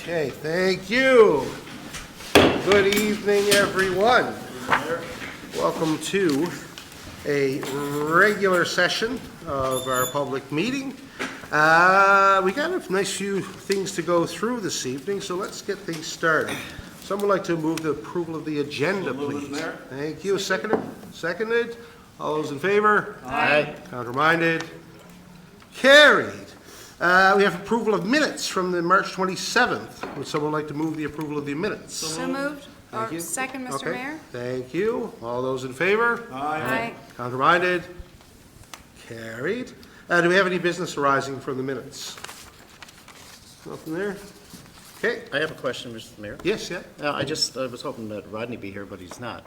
Okay, thank you. Good evening, everyone. Welcome to a regular session of our public meeting. We got a nice few things to go through this evening, so let's get things started. Someone would like to move the approval of the agenda, please. Thank you. Seconded? Seconded. All those in favor? Aye. Counter-minded? Carried. We have approval of minutes from the March 27th. Would someone like to move the approval of the minutes? So moved. Thank you. Second, Mr. Okay. Mayor. Thank you. All those in favor? Aye. Counter-minded? Carried. Do we have any business arising from the minutes? Nothing there? Okay. I have a question, Mr. Mayor. Yes, yeah. I was hoping that Rodney be here, but he's not.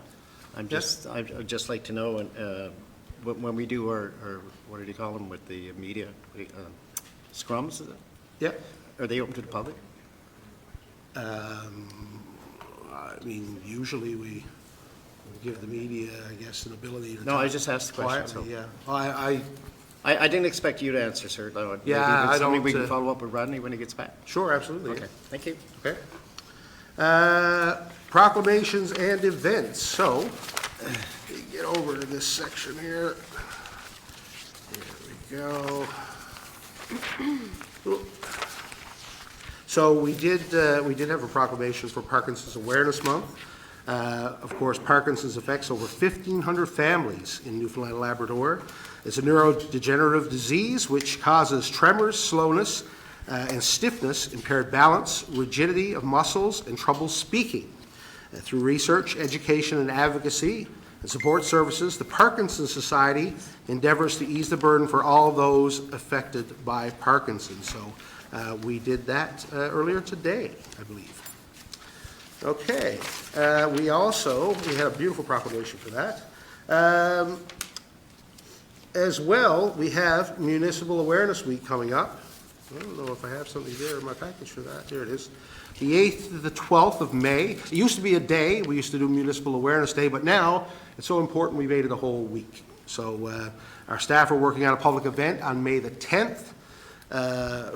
I'd just like to know, when we do our, what do you call them with the media, scrums, is it? Yeah. Are they open to the public? I mean, usually we give the media, I guess, an ability to No, I just asked the question. quietly, So. yeah. I didn't expect you to answer, sir. Though. Yeah, Maybe I it's something don't, we can follow up with Rodney when he gets back. Sure, absolutely. Okay, thank you. Okay. Proclamations and events. So, get over to this section here. There we go. So we did have a proclamation for Parkinson's Awareness Month. Of course, Parkinson's affects over 1,500 families in Newfoundland and Labrador. It's a neurodegenerative disease which causes tremors, slowness, and stiffness, impaired balance, rigidity of muscles, and trouble speaking. Through research, education, and advocacy and support services, the Parkinson's Society endeavors to ease the burden for all those affected by Parkinson's. So we did that earlier today, I believe. Okay, we had a beautiful proclamation for that. As well, we have Municipal Awareness Week coming up. I don't know if I have something there in my package for that. There it is. The 8th to the 12th of May. It used to be a day. We used to do Municipal Awareness Day, but now it's so important we made it a whole week. So our staff are working on a public event on May the 10th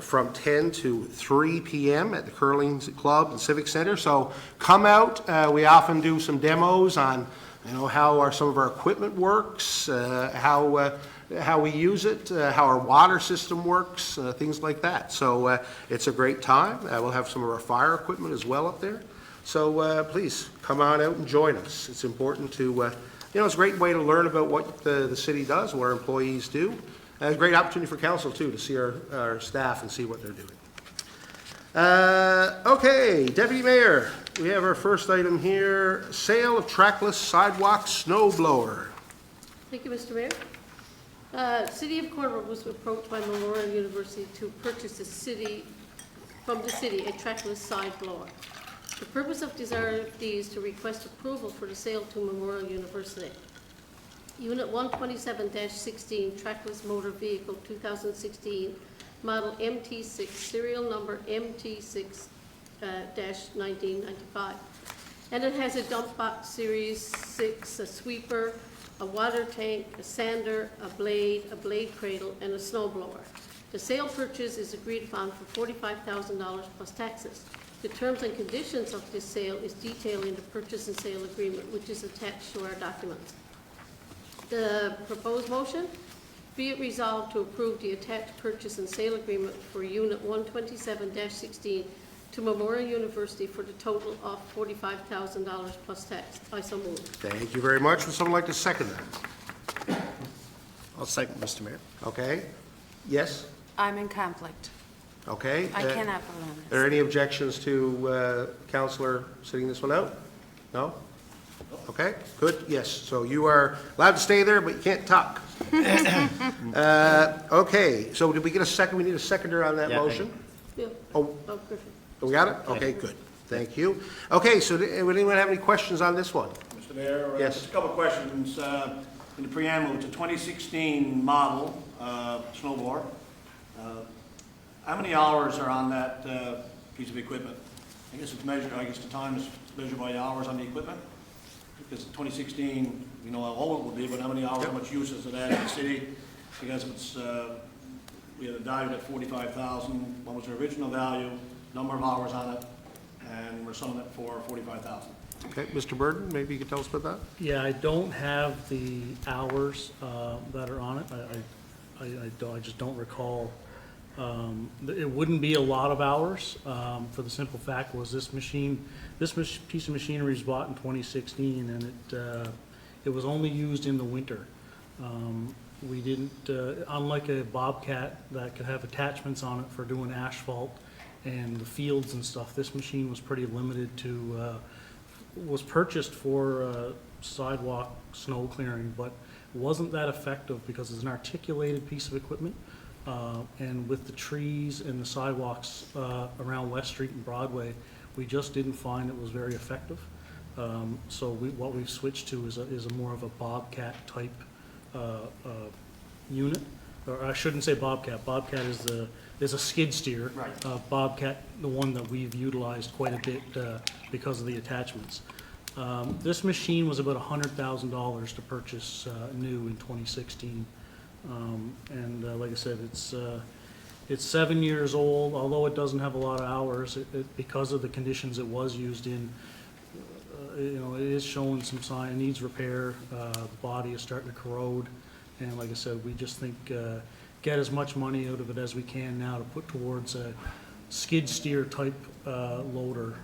from 10 to 3 p.m. at the Curling Club and Civic Center. So come out. We often do some demos on how some of our equipment works, how we use it, how our water system works, things like that. So it's a great time. We'll have some of our fire equipment as well up there. So please come on out and join us. It's important to, it's a great way to learn about what the city does, what our employees do. And a great opportunity for council too, to see our staff and see what they're doing. Okay, Deputy Mayor, we have our first item here, sale of trackless sidewalk snow blower. Thank you, Mr. Mayor. City of Cornwall was approached by Memorial University to purchase from the city a trackless side blower. The purpose of these RFD is to request approval for the sale to Memorial University. Unit 127-16 trackless motor vehicle 2016 model MT6 serial number MT6-1995, and it has a dump box series 6, a sweeper, a water tank, a sander, a blade cradle, and a snow blower. The sale purchase is agreed upon for $45,000 plus taxes. The terms and conditions of this sale is detailed in the purchase and sale agreement, which is attached to our documents. The proposed motion, be it resolved to approve the attached purchase and sale agreement for Unit 127-16 to Memorial University for the total of $45,000 plus tax. I so move. Thank you very much. Would someone like to second that? I'll second, Mr. Mayor. Okay. Yes? I'm in conflict. Okay. I cannot vote on Are this. there any objections to Councillor sitting this one out? No? Okay, good, yes. So you are allowed to stay there, but you can't talk. Okay, so did we get a second? We need a seconder on that Yeah, motion? Yeah. Oh, Griffin. we got it? Okay, good. Thank you. Okay, so would anyone have any questions on this one? Mr. Mayor, Yes. just a couple of questions. In the preamble, it's a 2016 model snowblower. How many hours are on that piece of equipment? I guess the time is measured by hours on the equipment. Because 2016, you know how old it would be, but how many hours, how much use is it at in the city? Because it's, we had it valued at $45,000. What was the original value? Number of hours on it? and we're selling it for $45,000. Okay, Mr. Burden, maybe you could tell us about that? Yeah, I don't have the hours that are on it. I just don't recall. It wouldn't be a lot of hours, for the simple fact was this piece of machinery was bought in 2016, and it was only used in the winter. We didn't, unlike a Bobcat that could have attachments on it for doing asphalt and the fields and stuff, this machine was pretty limited to, was purchased for sidewalk snow clearing, but wasn't that effective because it's an articulated piece of equipment. And with the trees and the sidewalks around West Street and Broadway, we just didn't find it was very effective. So what we've switched to is a more of a Bobcat type unit. Or I shouldn't say Bobcat. Bobcat is a skid steer. Right. Bobcat, the one that we've utilized quite a bit because of the attachments. This machine was about $100,000 to purchase new in 2016. And like I said, it's 7 years old, although it doesn't have a lot of hours, because of the conditions it was used in, it is showing some sign, it needs repair, the body is starting to corrode, and like I said, we just think, get as much money out of it as we can now to put towards a skid steer type loader,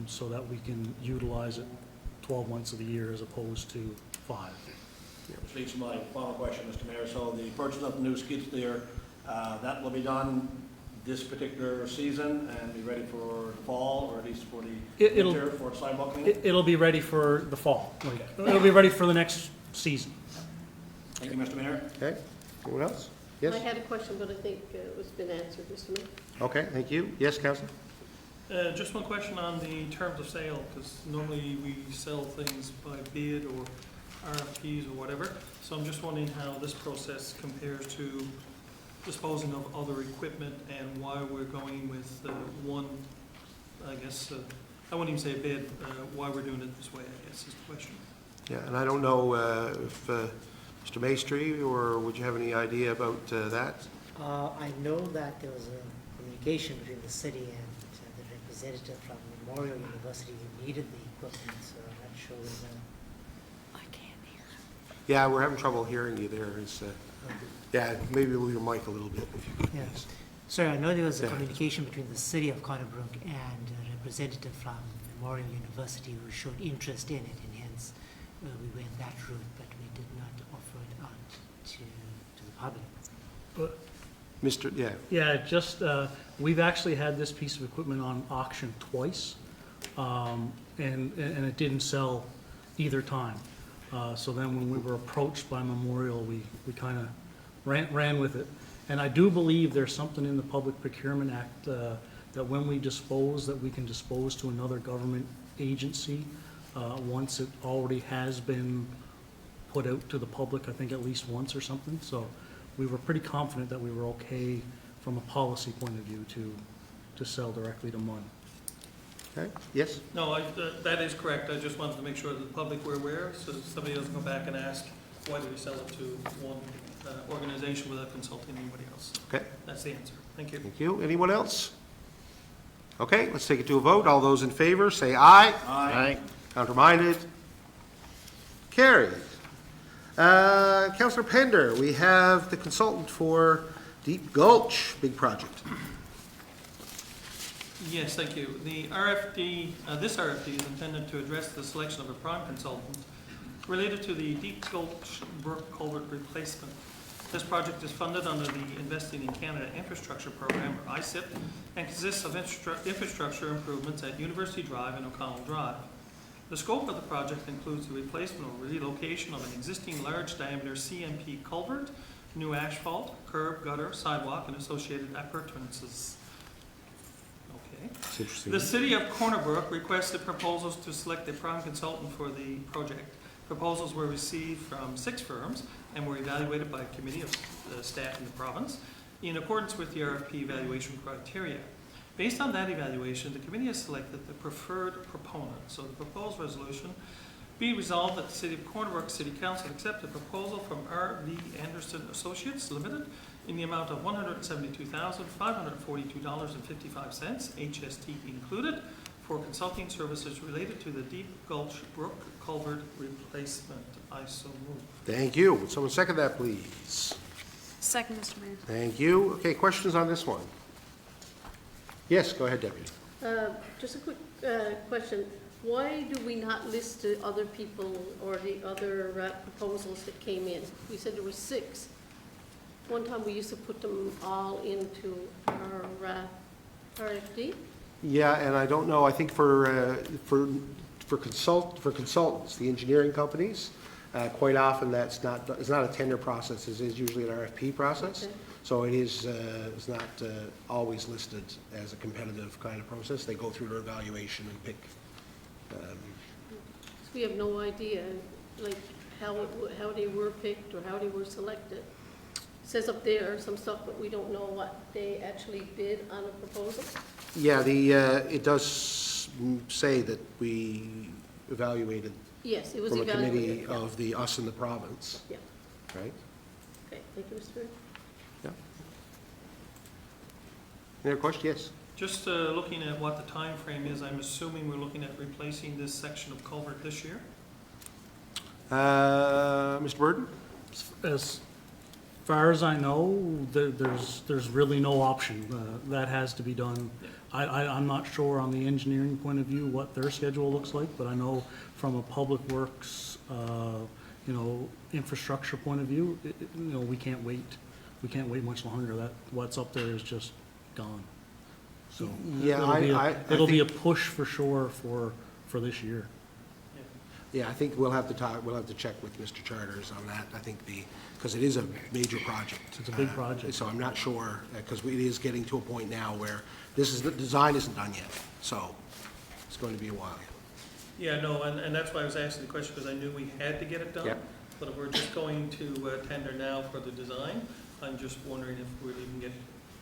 so that we can utilize it 12 months of the year as opposed to 5. Which leads to my final question, Mr. Mayor. So the purchase of the new skid steer, that will be done this particular season and be ready for the fall, or at least for the It'll- winter for sidewalk cleaning? It'll be ready for the fall, it'll be ready for the next season. Thank you, Mr. Mayor. Okay, anyone else? I Yes? had a question, but I think it's been answered, Mr. Mayor. Okay, thank you. Yes, Councilor? Just one question on the terms of sale, because normally we sell things by bid or RFPs or whatever. So I'm just wondering how this process compares to disposing of other equipment and why we're going with one, I guess, I wouldn't even say a bid, why we're doing it this way, I guess is the question. Yeah, and I don't know if Mr. Maestri, or would you have any idea about that? I know that there was a communication between the city and the representative from Memorial University who needed the equipment, so I'm not sure whether. I can't hear. Yeah, we're having trouble hearing you there. Yeah, maybe move your mic a little bit if you could, Yeah. please. Sorry, I know there was a Yeah. communication between the city of Corner Brook and a representative from Memorial University who showed interest in it, and hence we went that route, but we did not offer it out to the public. But Mr., yeah, yeah, just, we've actually had this piece of equipment on auction twice, and it didn't sell either time. So then when we were approached by Memorial, we kind of ran with it. And I do believe there's something in the Public Procurement Act that when we dispose, that we can dispose to another government agency once it already has been put out to the public, I think at least once or something. So we were pretty confident that we were okay from a policy point of view to sell directly to MUN. okay, yes? No, that is correct. I just wanted to make sure that the public were aware, so that somebody doesn't go back and ask, why do we sell it to one organization without consulting anybody else? Okay, That's the answer. Thank you. thank you. Anyone else? Okay, let's take it to a vote. All those in favor, say aye. Aye. Counterminded? Carried. Councillor Pender, we have the consultant for Deep Gulch, big project. Yes, thank you. The RFD, this RFD is intended to address the selection of a prime consultant related to the Deep Gulch Brook Culvert Replacement. This project is funded under the Investing in Canada Infrastructure Program, or ICIP, and consists of infrastructure improvements at University Drive and O'Connell Drive. The scope of the project includes the replacement or relocation of an existing large diameter CMP culvert, new asphalt, curb, gutter, sidewalk, and associated appurtenances. Okay. It's interesting. The City of Corner Brook requested proposals to select a prime consultant for the project. Proposals were received from 6 firms and were evaluated by a committee of staff in the province in accordance with the RFP evaluation criteria. Based on that evaluation, the committee has selected the preferred proponent. So the proposed resolution be resolved that the City of Corner Brook City Council accept a proposal from R.V. Anderson Associates Limited in the amount of $172,542.55, HST included, for consulting services related to the Deep Gulch Brook Culvert Replacement. I so move. Thank you. Would someone second that, please? Second, Mr. Mayor. Thank you. Okay, questions on this one? Yes, go ahead, Deputy. Just a quick question. Why do we not list the other people or the other proposals that came in? We said there were 6. One time we used to put them all into our RFD. Yeah, and I don't know, I think for consultants, the engineering companies, quite often it's not a tender process, it is usually an RFP process. Okay. So it is, it's not always listed as a competitive kind of process. They go through their evaluation and pick. We have no idea, like, how they were picked or how they were selected. It says up there some stuff, but we don't know what they actually bid on a proposal. Yeah, it does say that we evaluated Yes, it was from a evaluated. committee of us and the province, Yeah, right? okay, thank you, Mr. Mayor. Yeah. Any other question? Yes. Just looking at what the time frame is, I'm assuming we're looking at replacing this section of culvert this year? Mr. Burden? As far as I know, there's really no option. That has to be done. I'm not sure on the engineering point of view what their schedule looks like, but I know from a public works, infrastructure point of view, we can't wait. We can't wait much longer. What's up there is just gone. So Yeah, it'll be a push for sure for this year. Yeah, I think we'll have to check with Mr. Charters on that. I think because it is a major project. It's a big project. So I'm not sure, because it is getting to a point now where the design isn't done yet. So it's going to be a while. Yeah, no, and that's why I was asking the question, because I knew we had to get it done. Yep. But if we're just going to tender now for the design, I'm just wondering if we'll even get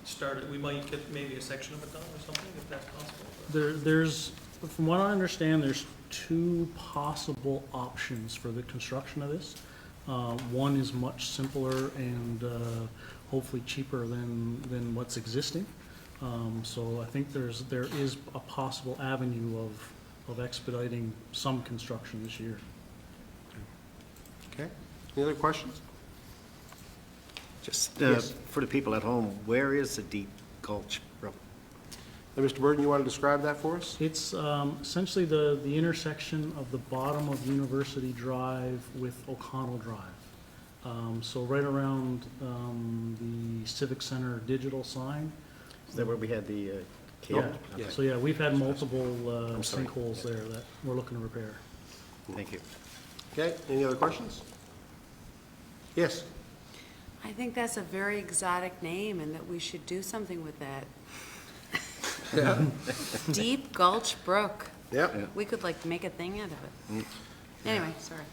started. We might get maybe a section of it done or something, if that's possible. There's, from what I understand, there's 2 possible options for the construction of this. One is much simpler and hopefully cheaper than what's existing. So I think there is a possible avenue of expediting some construction this year. Okay. Any other questions? Just Yes. for the people at home, where is the Deep Gulch Brook? Mr. Burden, you want to describe that for us? It's essentially the intersection of the bottom of University Drive with O'Connell Drive. So right around the Civic Center digital sign. Is that where we had the Yeah. cable? Yeah. So yeah, we've had multiple I'm sorry. sinkholes there that we're looking to repair. Thank you. Okay. Any other questions? Yes. I think that's a very exotic name and that we should do something with that. Yeah. Deep Gulch Brook. Yep. We could like make a thing out of it. Anyway, sorry.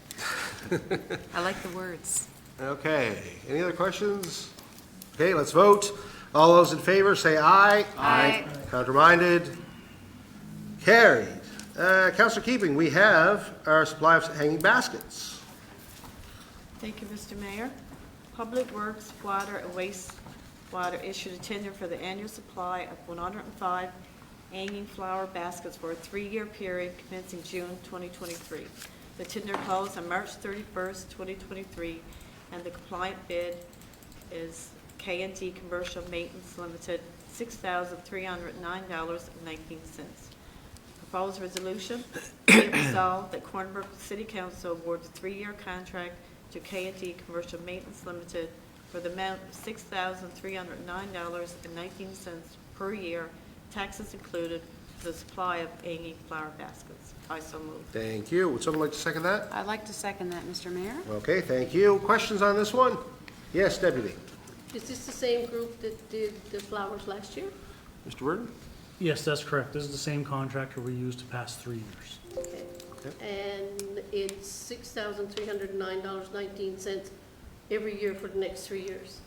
I like the words. Okay. Any other questions? Okay, let's vote. All those in favor, say aye. Aye. Counterminded? Carried. Councillor Keeping, we have our supply of hanging baskets. Thank you, Mr. Mayor. Public Works, Water, and Wastewater issued a tender for the annual supply of 105 hanging flower baskets for a 3-year period commencing June 2023. The tender closed on March 31st, 2023, and the compliant bid is K&D Commercial Maintenance Limited, $6,309.19. Proposed resolution, be it resolved that Corner Brook City Council awards a 3-year contract to K&D Commercial Maintenance Limited for the amount of $6,309.19 per year, taxes included, for the supply of hanging flower baskets. I so move. Thank you. Would someone like to second that? I'd like to second that, Mr. Mayor. Okay, thank you. Questions on this one? Yes, Deputy. Is this the same group that did the flowers last year? Mr. Burden? Yes, that's correct. This is the same contractor we used the past 3 years. Okay. Yep. And it's $6,309.19 every year for the next 3 years.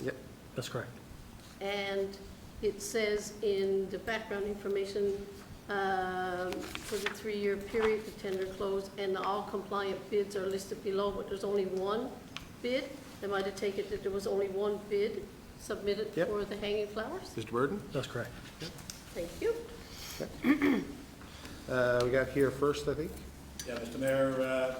Yep. That's correct. And it says in the background information, for the 3-year period, the tender closed, and all compliant bids are listed below, but there's only one bid. Am I to take it that there was only one bid submitted Yep. for the hanging flowers? Mr. Burden? That's correct. Thank you. We got here first, I think. Yeah, Mr. Mayor,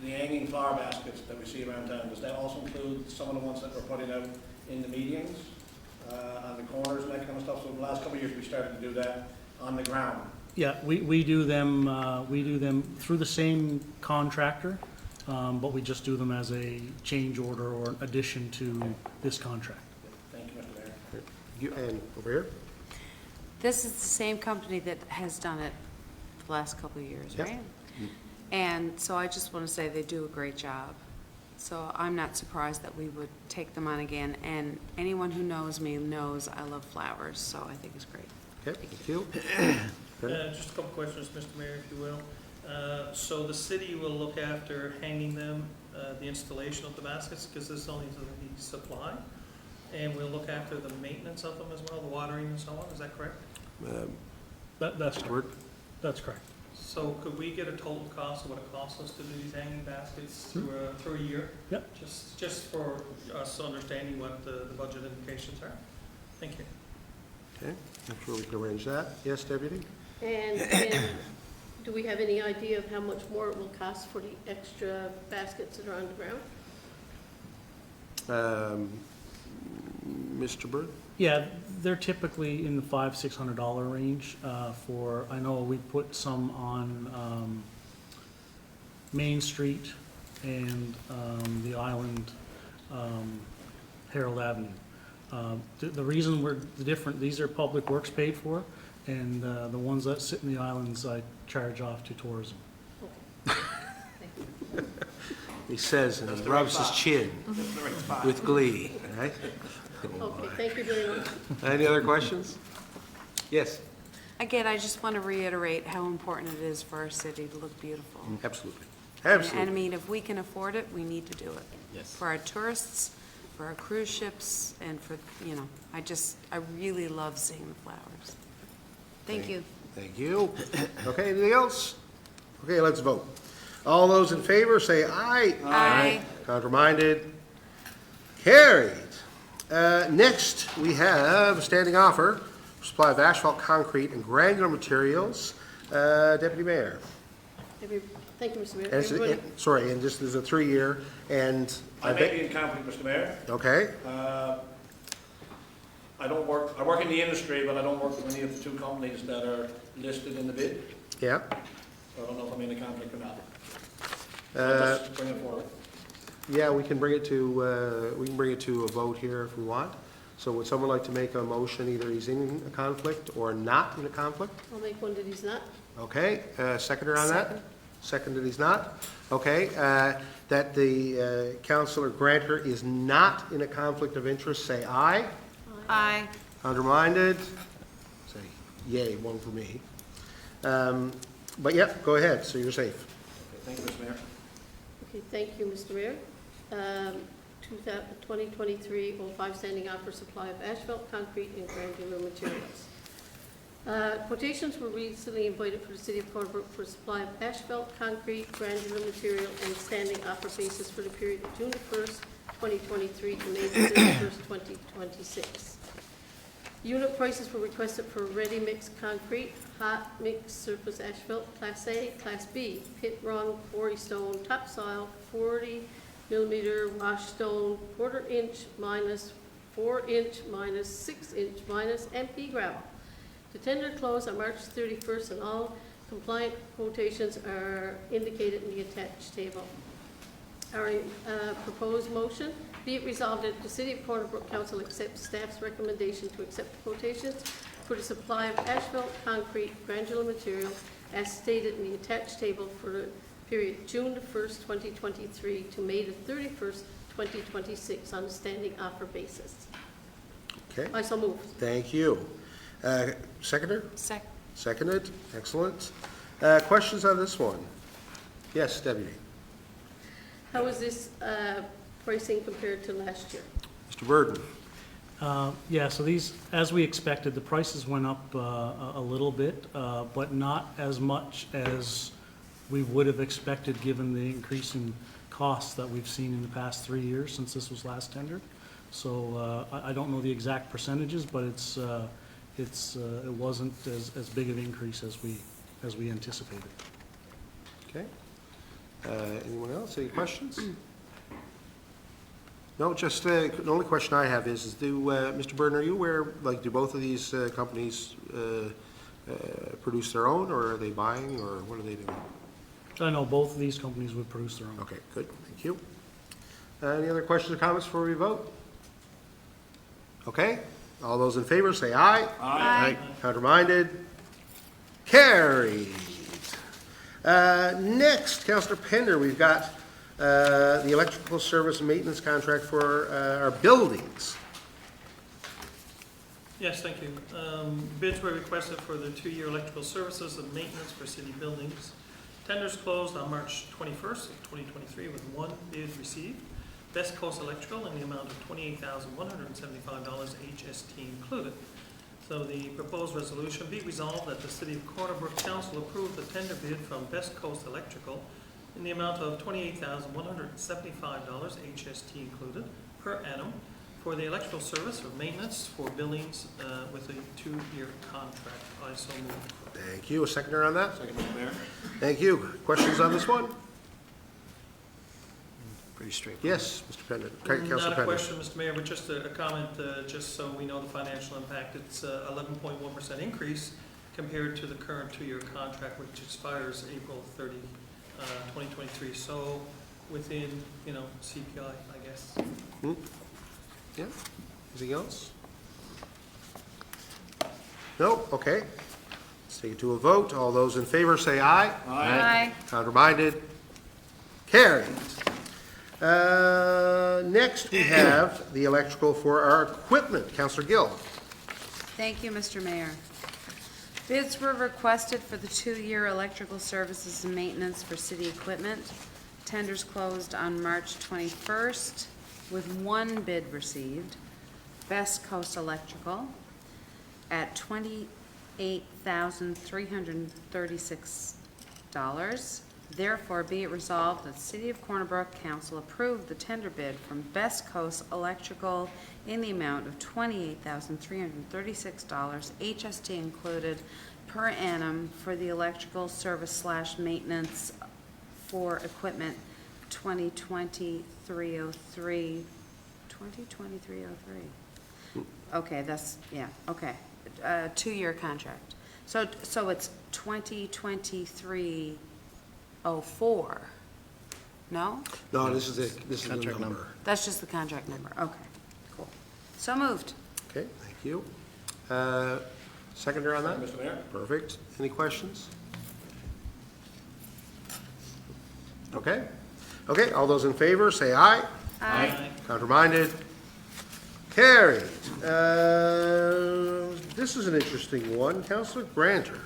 the hanging flower baskets that we see around town, does that also include some of the ones that we're putting out in the medians, on the corners and that kind of stuff? So the last couple of years, we started to do that on the ground. Yeah, we do them through the same contractor, but we just do them as a change order or addition to this contract. Thank you, Mr. Mayor. You, and over here? This is the same company that has done it the last couple of years, Yep. right? And so I just want to say they do a great job. So I'm not surprised that we would take them on again. And anyone who knows me knows I love flowers, so I think it's great. Okay, thank you. Just a couple questions, Mr. Mayor, if you will. So the city will look after hanging them, the installation of the baskets, because this only is the supply, and we'll look after the maintenance of them as well, the watering and so on, is that correct? That's Mr. correct. Word? That's correct. So could we get a total cost of what it costs us to do these hanging baskets through a year? Yep. Just for us understanding what the budget implications are. Thank you. Okay, I'm sure we can arrange that. Yes, Deputy? And do we have any idea of how much more it will cost for the extra baskets that are on the ground? Mr. Bird? Yeah, they're typically in the $500-600 range for, I know we put some on Main Street and the island, Harold Avenue. The reason we're different, these are public works paid for, and the ones that sit in the islands I charge off to tourism. He says, and he rubs his chin That's the right spot. with glee, all right? Okay, thank you very much. Any other questions? Yes, Again, I just want to reiterate how important it is for our city to look beautiful. absolutely. And I Absolutely. mean, if we can afford it, we need to do it. Yes. For our tourists, for our cruise ships, and for, I really love seeing the flowers. Thank you. Thank you. Okay, anything else? Okay, let's vote. All those in favor, say aye. Aye. Counterminded? Carried. Next, we have a standing offer, for supply of asphalt, concrete, and granular materials. Deputy Mayor. Thank you, Mr. Mayor. And it's- Everybody- Sorry, and this is a 3-year, and I may be in conflict, Mr. Mayor. okay, I work in the industry, but I don't work with any of the two companies that are listed in the bid. yeah. So I don't know if I'm in a conflict or not. Uh, Just bring it forward. Yeah, we can bring it to a vote here if we want. So would someone like to make a motion, either he's in a conflict or not in a conflict? I'll make one that he's not. Okay, seconder on that? Second that he's not? Okay, that the Councillor Grantor is not in a conflict of interest, say aye. Aye. Counterminded? Say yay, one for me. But yeah, go ahead, so you're safe. Thank you, Mr. Mayor. Okay, thank you, Mr. Mayor. 2023-05 standing offer supply of asphalt, concrete, and granular materials. Quotations were recently invited for the city of Corner Brook for supply of asphalt, concrete, granular material, and standing offer basis for the period of June 1st, 2023 to May 31st, 2026. Unit prices were requested for ready-mix concrete, hot mix surface asphalt, Class A, Class B, pit run, quarry stone, topsoil, 40 millimeter wash stone, 1/4 inch minus 4 inch minus 6 inch minus MP gravel. The tender closed on March 31st, and all compliant quotations are indicated in the attached table. Our proposed motion, be it resolved that the City of Corner Brook Council accepts staff's recommendation to accept quotations for the supply of asphalt, concrete, granular material as stated in the attached table for the period June 1st, 2023 to May 31st, 2026 on a standing offer basis. Okay, I so move. thank you. Seconder? Seconded, excellent. Questions on this one? Yes, Deputy. How is this pricing compared to last year? Mr. Burden? Yeah, so these, as we expected, the prices went up a little bit, but not as much as we would have expected given the increase in costs that we've seen in the past 3 years since this was last tendered. So I don't know the exact percentages, but it wasn't as big of an increase as we as we anticipated. Okay. Anyone else? Any questions? No, just, the only question I have is Mr. Burton, are you aware, like, do both of these companies produce their own, or are they buying, or what are they doing? I know both of these companies would produce their own. Okay, good, thank you. Any other questions or comments before we vote? Okay, all those in favor say aye. Aye. Counterminded? Carried. Next, Councillor Pender, we've got the electrical service and maintenance contract for our buildings. Yes, thank you. Bids were requested for the 2-year electrical services and maintenance for city buildings. Tenders closed on March 21st of 2023 with 1 bid received. Best Coast Electrical in the amount of $28,175, HST included. So the proposed resolution be resolved that the City of Corner Brook Council approve the tender bid from Best Coast Electrical in the amount of $28,175, HST included, per annum for the electrical service or maintenance for buildings with a 2-year contract. I so move. Thank you. A seconder on that? Second, Mr. Mayor. Thank you. Questions on this one? Pretty straightforward. Yes, Mr. Pender. Councillor Not a Pender. question, Mr. Mayor, but just a comment, just so we know the financial impact. It's 11.1% increase compared to the current 2-year contract, which expires April 30, 2023. So within, CPI, I guess. Yeah, anything else? No? Okay. Let's take it to a vote. All those in favor say aye. Aye. Counterminded? Carried. Next, we have the electrical for our equipment. Councillor Gill. Thank you, Mr. Mayor. Bids were requested for the 2-year electrical services and maintenance for city equipment. Tenders closed on March 21st with 1 bid received. Best Coast Electrical at $28,336. Therefore, be it resolved that the City of Corner Brook Council approve the tender bid from Best Coast Electrical in the amount of $28,336, HST included, per annum for the electrical service / maintenance for equipment 2020-303. 2020-303. Okay, that's, yeah, okay. 2-year contract. So it's 2023-04. No? No, this is the Contract number. number. That's just the contract number. Okay, cool. So moved. Okay, thank you. Seconder on that? Mr. Mayor. Perfect. Any questions? Okay. Okay, all those in favor, say aye. Aye. Counterminded? Carried. This is an interesting one. Councillor Granter,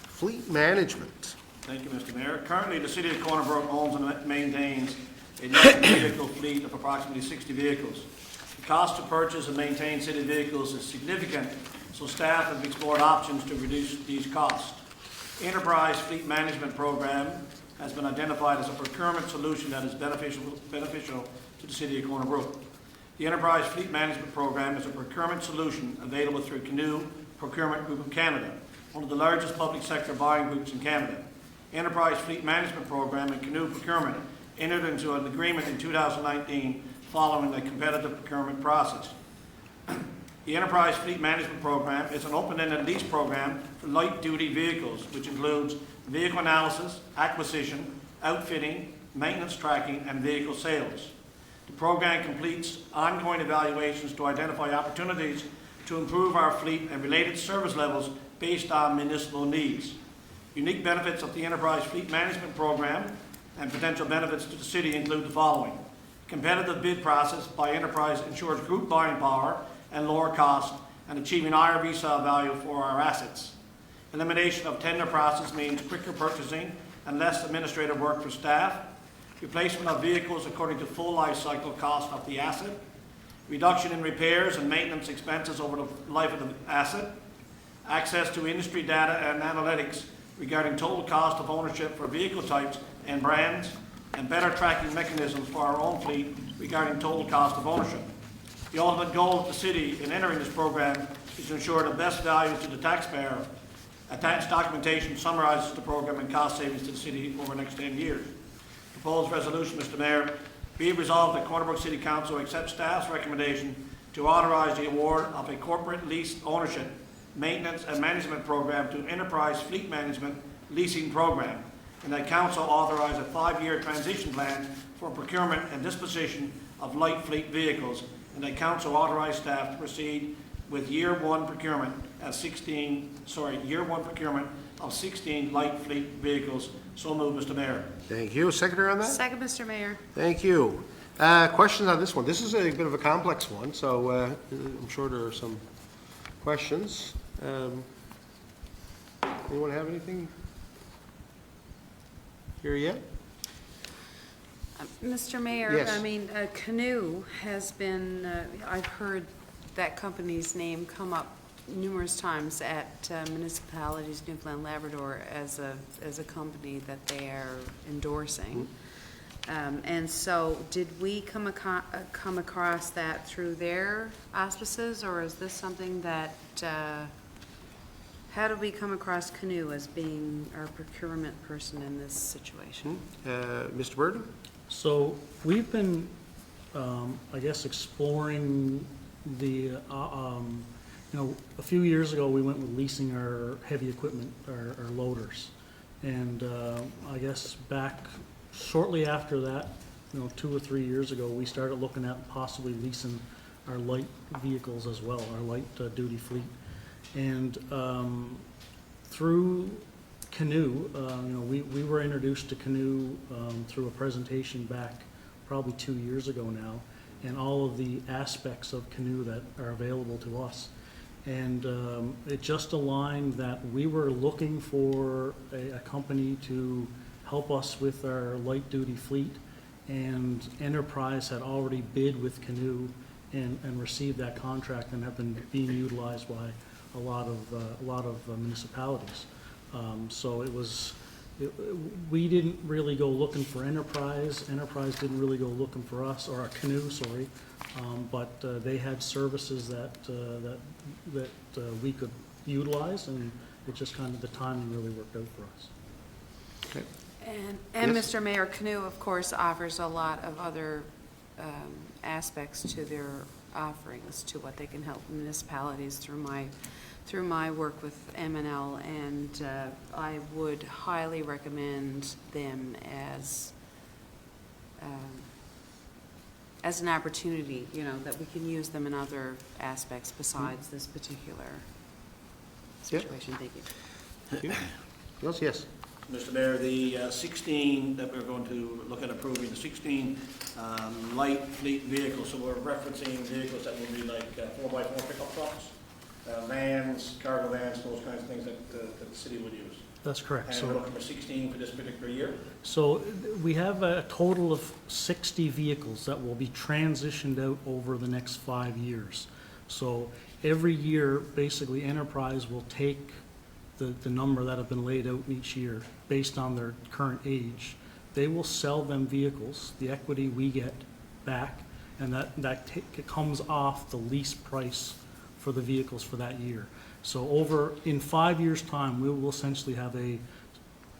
fleet management. Thank you, Mr. Mayor. Currently, the City of Corner Brook owns and maintains a light vehicle fleet of approximately 60 vehicles. The cost to purchase and maintain city vehicles is significant, so staff have explored options to reduce these costs. Enterprise Fleet Management Program has been identified as a procurement solution that is beneficial to the City of Corner Brook. The Enterprise Fleet Management Program is a procurement solution available through Canoe Procurement Group of Canada, one of the largest public sector buying groups in Canada. Enterprise Fleet Management Program and Canoe Procurement entered into an agreement in 2019 following a competitive procurement process. The Enterprise Fleet Management Program is an open-ended lease program for light-duty vehicles, which includes vehicle analysis, acquisition, outfitting, maintenance tracking, and vehicle sales. The program completes ongoing evaluations to identify opportunities to improve our fleet and related service levels based on municipal needs. Unique benefits of the Enterprise Fleet Management Program and potential benefits to the city include the following. Competitive bid process by Enterprise ensures group buying power and lower cost and achieving higher resale value for our assets. Elimination of tender process means quicker purchasing and less administrative work for staff. Replacement of vehicles according to full life cycle cost of the asset. Reduction in repairs and maintenance expenses over the life of the asset. Access to industry data and analytics regarding total cost of ownership for vehicle types and brands, and better tracking mechanisms for our own fleet regarding total cost of ownership. The ultimate goal of the city in entering this program is to ensure the best value to the taxpayer Attached documentation summarizes the program and cost savings to the city over the next 10 years. Proposed resolution, Mr. Mayor, be it resolved that Corner Brook City Council accepts staff's recommendation to authorize the award of a corporate lease ownership, maintenance, and management program to Enterprise Fleet Management Leasing Program, and that council authorize a 5-year transition plan for procurement and disposition of light fleet vehicles, and that council authorize staff to proceed with year one procurement of 16 light fleet vehicles. So moved, Mr. Mayor. Thank you. Seconder on that? Second, Mr. Mayor. Thank you. Questions on this one? This is a bit of a complex one, so I'm sure there are some questions. Anyone have anything here yet? Mr. Mayor, Yes. I mean, Canoe has been, I've heard that company's name come up numerous times at municipalities, Newfoundland, Labrador, as a company that they are endorsing. And so, did we come across that through their auspices, or is this something that, how did we come across Canoe as being our procurement person in this situation? Mr. Burden? So we've been, I guess, exploring the, a few years ago, we went with leasing our heavy equipment, our loaders. And I guess back shortly after that, 2 or 3 years ago, we started looking at possibly leasing our light vehicles as well, our light duty fleet. And through Canoe, we were introduced to Canoe through a presentation back probably 2 years ago now, and all of the aspects of Canoe that are available to us. And it just aligned that we were looking for a company to help us with our light duty fleet, and Enterprise had already bid with Canoe and received that contract and have been being utilized by a lot of municipalities. So we didn't really go looking for Enterprise. Enterprise didn't really go looking for us, or Canoe, sorry. But they had services that we could utilize, and it just kind of, the timing really worked out for us. Okay. And Yes. Mr. Mayor, Canoe, of course, offers a lot of other aspects to their offerings, to what they can help municipalities through my work with M&L, and I would highly recommend them as an opportunity, that we can use them in other aspects besides this particular Yep. situation. Thank you. Thank you. Yes, yes. Mr. Mayor, the 16 that we're going to look at approving, the 16 light fleet vehicles, so we're referencing vehicles that will be like 4x4 pickup trucks, vans, cargo vans, those kinds of things that the city would use. That's correct. And So, we're looking for 16 for this particular year. so we have a total of 60 vehicles that will be transitioned out over the next 5 years. So every year, basically, Enterprise will take the number that have been laid out in each year based on their current age. They will sell them vehicles, the equity we get back, and that comes off the lease price for the vehicles for that year. So in 5 years' time, we will essentially have a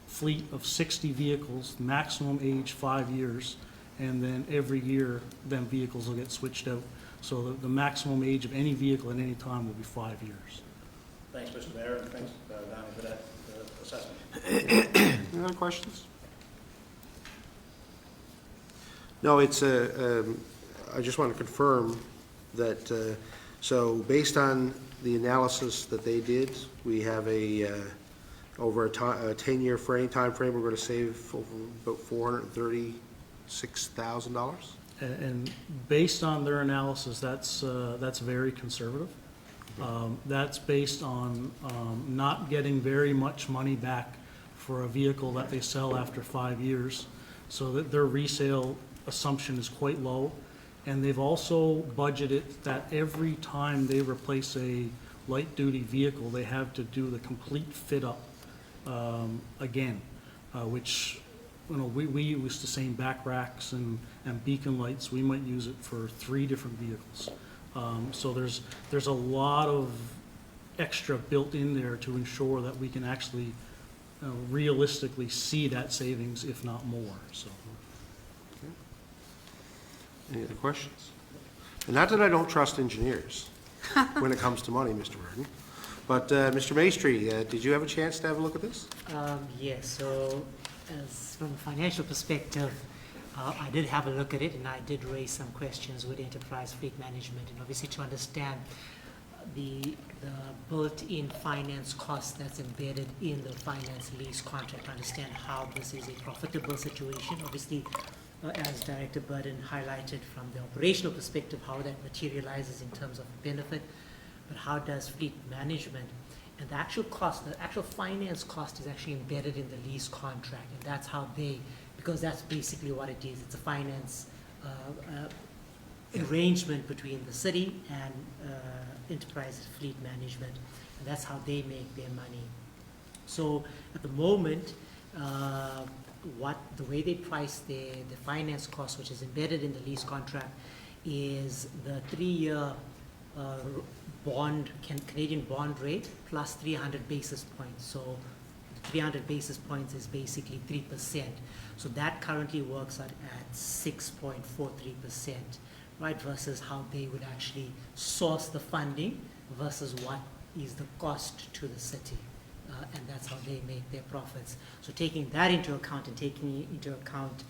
fleet of 60 vehicles, maximum age 5 years, and then every year, them vehicles will get switched out. So the maximum age of any vehicle at any time will be 5 years. Thanks, Mr. Mayor, and thanks, Donnie, for that assessment. Any other questions? No, it's I just want to confirm that, so based on the analysis that they did, we have over a 10-year time frame, we're going to save over about $436,000. And based on their analysis, that's very conservative. That's based on not getting very much money back for a vehicle that they sell after 5 years, so that their resale assumption is quite low. And they've also budgeted that every time they replace a light-duty vehicle, they have to do the complete fit-up again, which, we use the same back racks and beacon lights. We might use it for 3 different vehicles. So there's a lot of extra built in there to ensure that we can actually realistically see that savings, if not more, so. Any other questions? And not that I don't trust engineers when it comes to money, Mr. Verdon, but Mr. Maestri, did you have a chance to have a look at this? Yes, so as from a financial perspective, I did have a look at it, and I did raise some questions with Enterprise Fleet Management, and obviously to understand the built-in finance cost that's embedded in the finance lease contract, to understand how this is a profitable situation. Obviously, as Director Burden highlighted from the operational perspective, how that materializes in terms of benefit, but how does fleet management, and the actual cost, the actual finance cost is actually embedded in the lease contract, and that's how they, because that's basically what it is. It's a finance arrangement between the city and Enterprise Fleet Management, and that's how they make their money. So at the moment, the way they price the finance cost, which is embedded in the lease contract, is the 3-year Canadian bond rate plus 300 basis points. So 300 basis points is basically 3%. So that currently works at 6.43%, right, versus how they would actually source the funding versus what is the cost to the city. And that's how they make their profits. So taking that into account and taking into account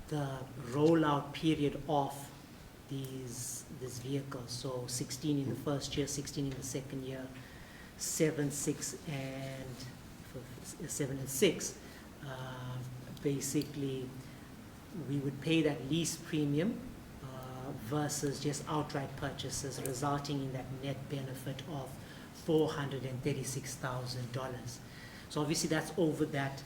the rollout period of these vehicles, so 16 in the first year, 16 in the second year, 7 and 6, basically we would pay that lease premium versus just outright purchases, resulting in that net benefit of $436,000. So obviously that's over that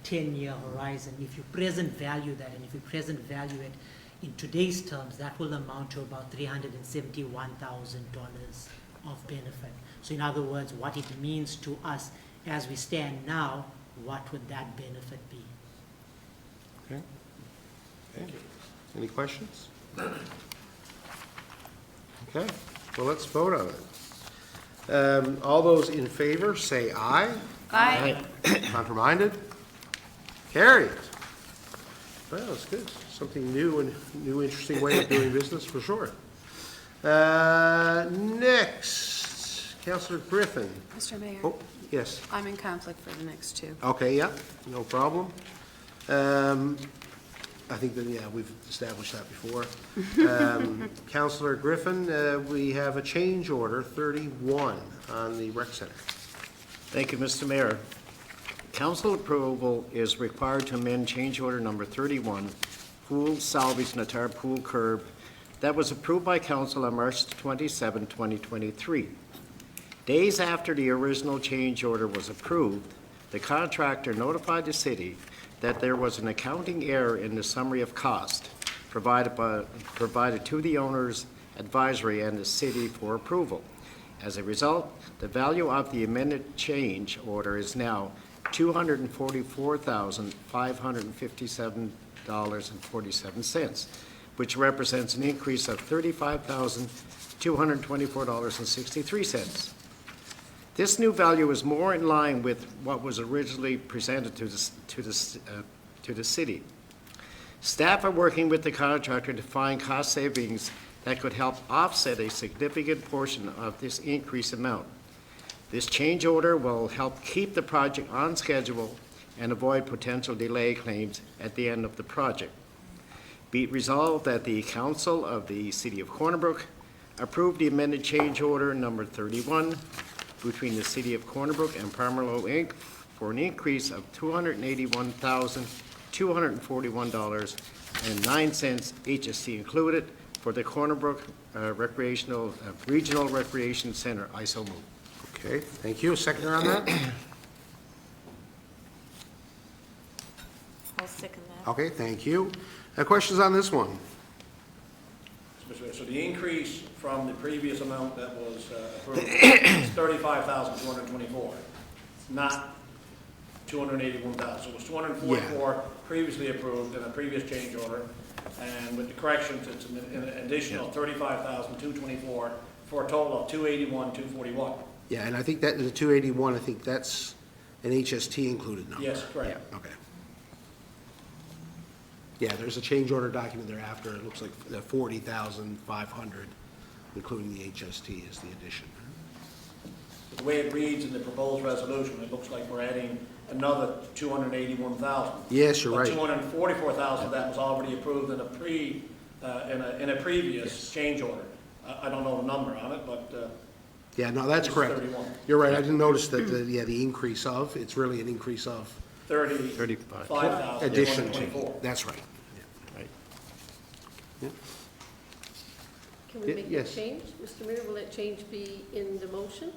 10-year horizon. If you present value that, and if you present value it in today's terms, that will amount to about $371,000 of benefit. So in other words, what it means to us as we stand now, what would that benefit be? Okay. Okay. Any questions? Okay, well, let's vote on it. All those in favor, say aye. Aye. Contraminded? Carried. Well, that's good. Something new and new, interesting way of doing business, for sure. Next, Councillor Griffin. Mr. Mayor, Oh, yes. I'm in conflict for the next two. Okay, yeah, no problem. I think that, yeah, we've established that before. Councillor Griffin, we have a change order 31 on the rec center. Thank you, Mr. Mayor. Council approval is required to amend change order number 31, pool salvage Natar pool curb, that was approved by council on March 27, 2023. Days after the original change order was approved, the contractor notified the city that there was an accounting error in the summary of cost provided to the owner's advisory and the city for approval. As a result, the value of the amended change order is now $244,557.47, which represents an increase of $35,224.63. This new value is more in line with what was originally presented to the city. Staff are working with the contractor to find cost savings that could help offset a significant portion of this increased amount. This change order will help keep the project on schedule and avoid potential delay claims at the end of the project. Be it resolved that the Council of the City of Corner Brook approve the amended change order number 31 between the City of Corner Brook and Parmerlo, Inc. for an increase of $281,241.09, HST included, for the Corner Brook Regional Recreation Center. I so move. Okay, thank you. A seconder on that? I'll second that. Okay, thank you. Questions on this one? So the increase from the previous amount that was approved is $35,224, not $281,000. So it was $244 previously approved in a previous change order, and with the corrections, it's an additional $35,224 for a total of $281,241. Yeah, and I think that, the 281, I think that's an HST included number. Yes, correct. Okay. Yeah, there's a change order document thereafter. It looks like the 40,500, including the HST is the addition. The way it reads in the proposed resolution, it looks like we're adding another 281,000. Yes, you're right. But 244,000 of that was already approved in a previous change order. I don't know the number on it, but Yeah, no, that's It's correct. 31. You're right, I didn't notice that, the increase of, it's really an increase of 35,000. addition to, that's right. Right. Can we Ye- make yes. that change? Mr. Mayor, will that change be in the motion?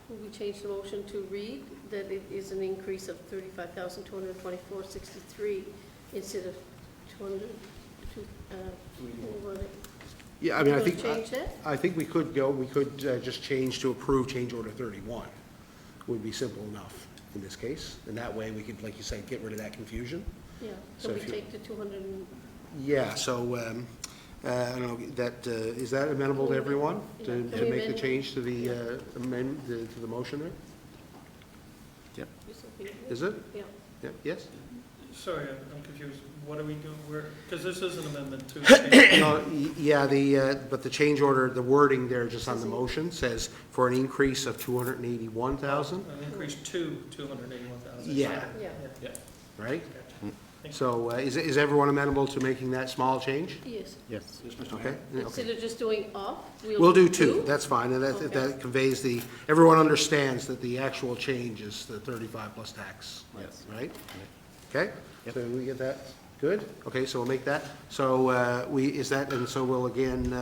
Will we change the motion to read that it is an increase of 35,224.63 instead of 200, what was it? Yeah, I mean, I Will it think, change that? I think we could just change to approve change order 31. Would be simple enough in this case, and that way we could, like you said, get rid of that confusion. Yeah, So so we if you- take the 200 and, Yeah, so, I don't know, that, is that amenable to everyone? Yeah. To Can we make the amend- change to the, to the motion there? Is it? yeah. Yeah, yes? Sorry, I'm confused. What are we doing? Because this is an amendment to change. Yeah, but the change order, the wording there just on the motion says for an increase of 281,000, An increase to 281,000. Yeah. Yeah, Yeah. right? Thank you. So is everyone amenable to making that small change? yes. Yes. Yes, Mr. Okay? Mayor. Instead of just doing off, We'll do two, that's fine, and Okay. that conveys everyone understands that the actual change is the 35 plus tax, Yes. right? Okay? Yep. So we get that, good? Okay, so we'll make that, so and so we'll again,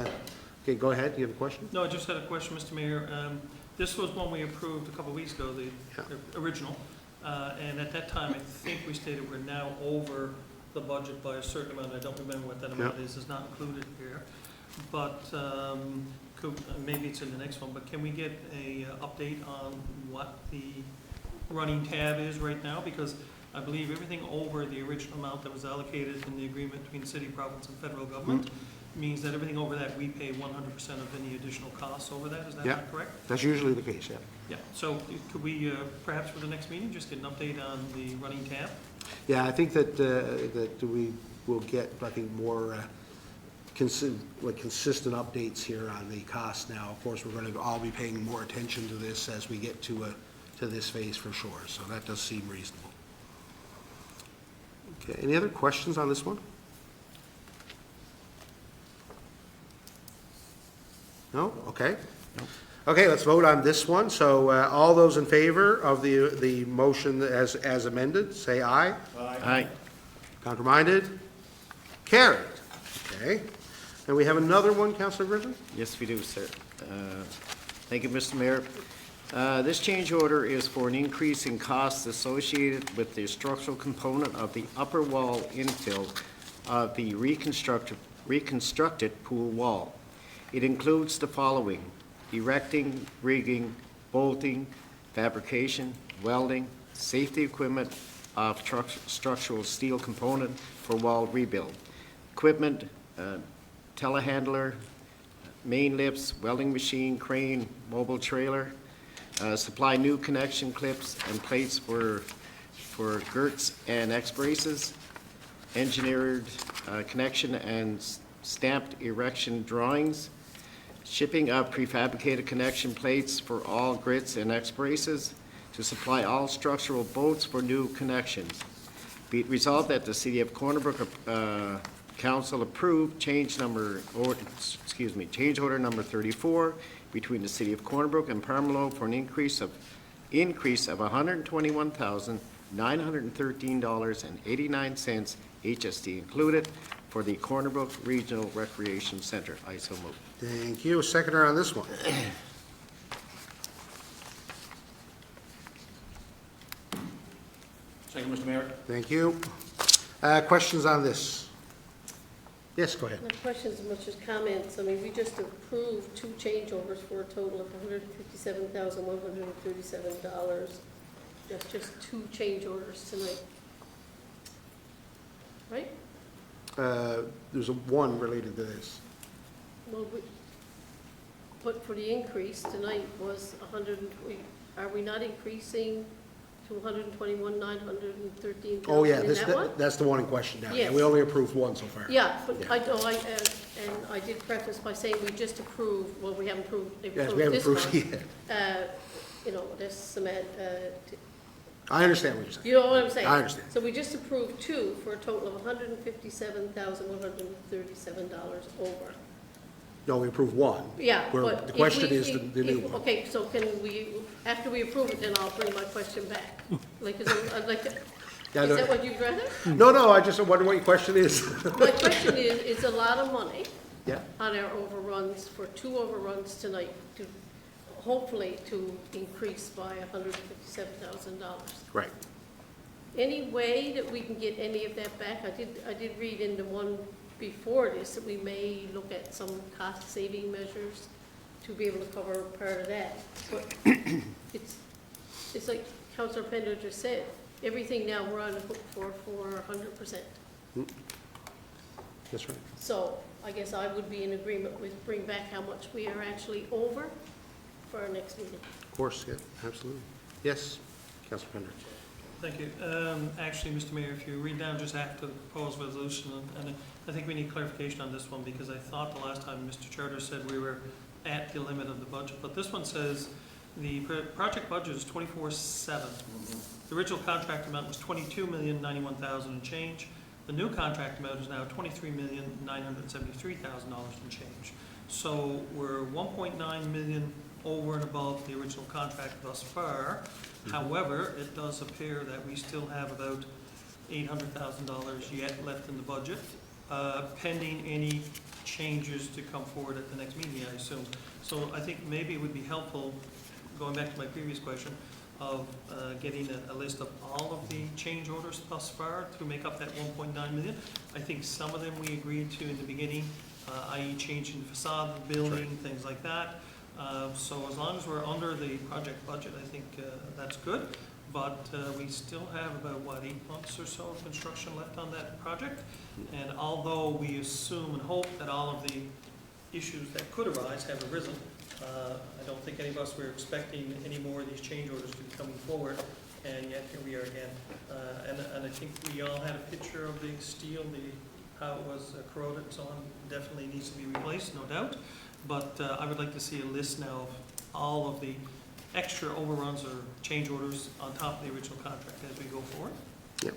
okay, go ahead, you have a question? No, I just had a question, Mr. Mayor. This was one we approved a couple of weeks ago, the original. And at that time, I think we stated we're now over the budget by a certain amount. I don't remember what that amount is. It's not included here. But maybe it's in the next one, but can we get a update on what the running tab is right now? Because I believe everything over the original amount that was allocated in the agreement between city, province, and federal government means that everything over that, we pay 100% of any additional costs over that. Is that Yeah. not correct? That's usually the case, yeah. Yeah, so could we, perhaps for the next meeting, just get an update on the running tab? Yeah, I think that we will get, I think, more consistent updates here on the cost now. Of course, we're going to all be paying more attention to this as we get to this phase for sure, so that does seem reasonable. Okay, any other questions on this one? No? Okay. Okay, let's vote on this one. So all those in favor of the motion as amended, say aye. Aye. Counterminded? Carried. Okay. And we have another one, Councillor Griffin? Yes, we do, sir. Thank you, Mr. Mayor. This change order is for an increase in costs associated with the structural component of the upper wall infill of the reconstructed pool wall. It includes the following: erecting, rigging, bolting, fabrication, welding, safety equipment of structural steel component for wall rebuild, equipment, telehandler, main lifts, welding machine, crane, mobile trailer, supply new connection clips and plates for girts and X-braces, engineered connection and stamped erection drawings, shipping of prefabricated connection plates for all grits and X-braces, to supply all structural bolts for new connections. Be it resolved that the City of Corner Brook Council approved change order number 34 between the City of Corner Brook and Parmelo for an increase of $121,913.89, HST included, for the Corner Brook Regional Recreation Center. I so move. Thank you. A seconder on this one. Second, Mr. Mayor. Thank you. Questions on this? Yes, go ahead. No questions as much as comments. I mean, we just approved two change orders for a total of $157,137. That's just two change orders tonight. Right? There's one related to this. Well, put for the increase tonight was are we not increasing to 121,913,000 Oh, yeah, in this, that one? that's the one in question now. Yeah, Yes. we only approved one so far. Yeah, but Yeah. I know, and I did preface by saying we just approved, well, we haven't Yes, we haven't this one. approved yet. You know, this cement, I understand what you're saying. you know what I'm saying? I understand. So we just approved two for a total of $157,137 over. No, we approved one. Yeah, Where but. the if question we- is the new one. Okay, so can we, after we approve it, then I'll bring my question back. Like, I'd like to, Yeah, is no- that what you'd rather? No, I just wonder what your question is. My question is, it's a lot of money Yeah, on our overruns, for two overruns tonight, to, hopefully to increase by $157,000. right. Any way that we can get any of that back? I did read in the one before this that we may look at some cost-saving measures to be able to cover part of that. But it's like Councilor Pender just said, everything now we're on the hook for 100%. That's right. So I guess I would be in agreement with bring back how much we are actually over for our next meeting. Of course, yeah, absolutely. Yes, Councilor Pender. Thank you. Actually, Mr. Mayor, if you read down just after the proposed resolution, and I think we need clarification on this one, because I thought the last time Mr. Charter said we were at the limit of the budget, but this one says the project budget is 24/7. The original contract amount was $22,091,000 and change. The new contract amount is now $23,973,000 and change. So we're 1.9 million over and above the original contract thus far. However, it does appear that we still have about $800,000 yet left in the budget, pending any changes to come forward at the next meeting, I assume. So I think maybe it would be helpful, going back to my previous question, of getting a list of all of the change orders thus far to make up that 1.9 million. I think some of them we agreed to in the beginning, i.e. changing the facade of the building, things like that. So as long as we're under the project budget, I think that's good. But we still have about, 8 months or so of construction left on that project. And although we assume and hope that all of the issues that could arise have arisen, I don't think any of us were expecting any more of these change orders to be coming forward. And yet here we are again. And I think we all had a picture of the steel, how it was corroded and so on. Definitely needs to be replaced, no doubt. But I would like to see a list now of all of the extra overruns or change orders on top of the original contract as we go forward. Yep,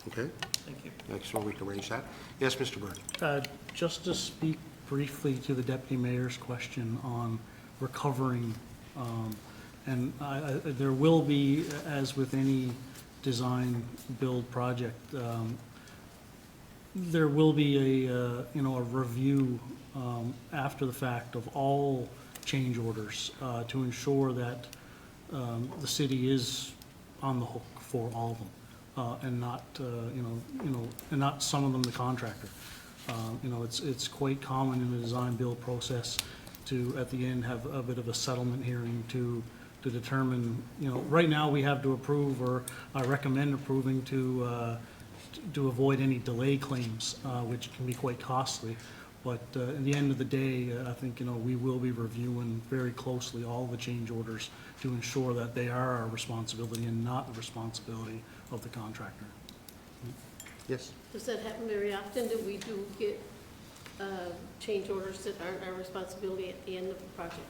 okay. Thank you. Next one, we can arrange that. Yes, Mr. Byrd. Just to speak briefly to the deputy mayor's question on recovering, and there will be, as with any design build project, there will be a review after the fact of all change orders to ensure that the city is on the hook for all of them, and not and not some of them the contractor. It's quite common in the design build process to at the end have a bit of a settlement hearing to determine, right now we have to approve, or I recommend approving to avoid any delay claims, which can be quite costly. But in the end of the day, I think, we will be reviewing very closely all the change orders to ensure that they are our responsibility and not the responsibility of the contractor. Yes. Does that happen very often, that we do get change orders that aren't our responsibility at the end of the project?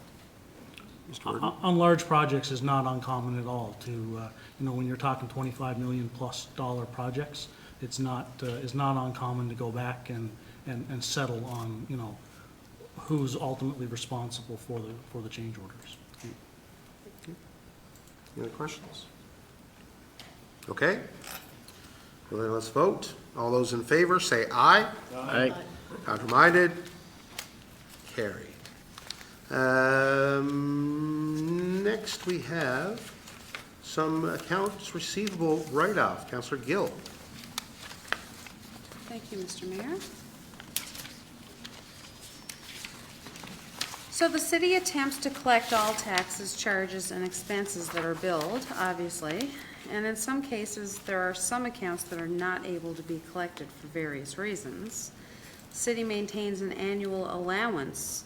Mr. Byrd. On large projects is not uncommon at all to, when you're talking $25 million plus projects, it's not uncommon to go back and settle on, who's ultimately responsible for the change orders. Any other questions? Okay. Well, then let's vote. All those in favor, say aye. Aye. Counter-minded? Carry. Next, we have some accounts receivable write-off. Councillor Gill. Thank you, Mr. Mayor. So the city attempts to collect all taxes, charges, and expenses that are billed, obviously, and in some cases, there are some accounts that are not able to be collected for various reasons. The city maintains an annual allowance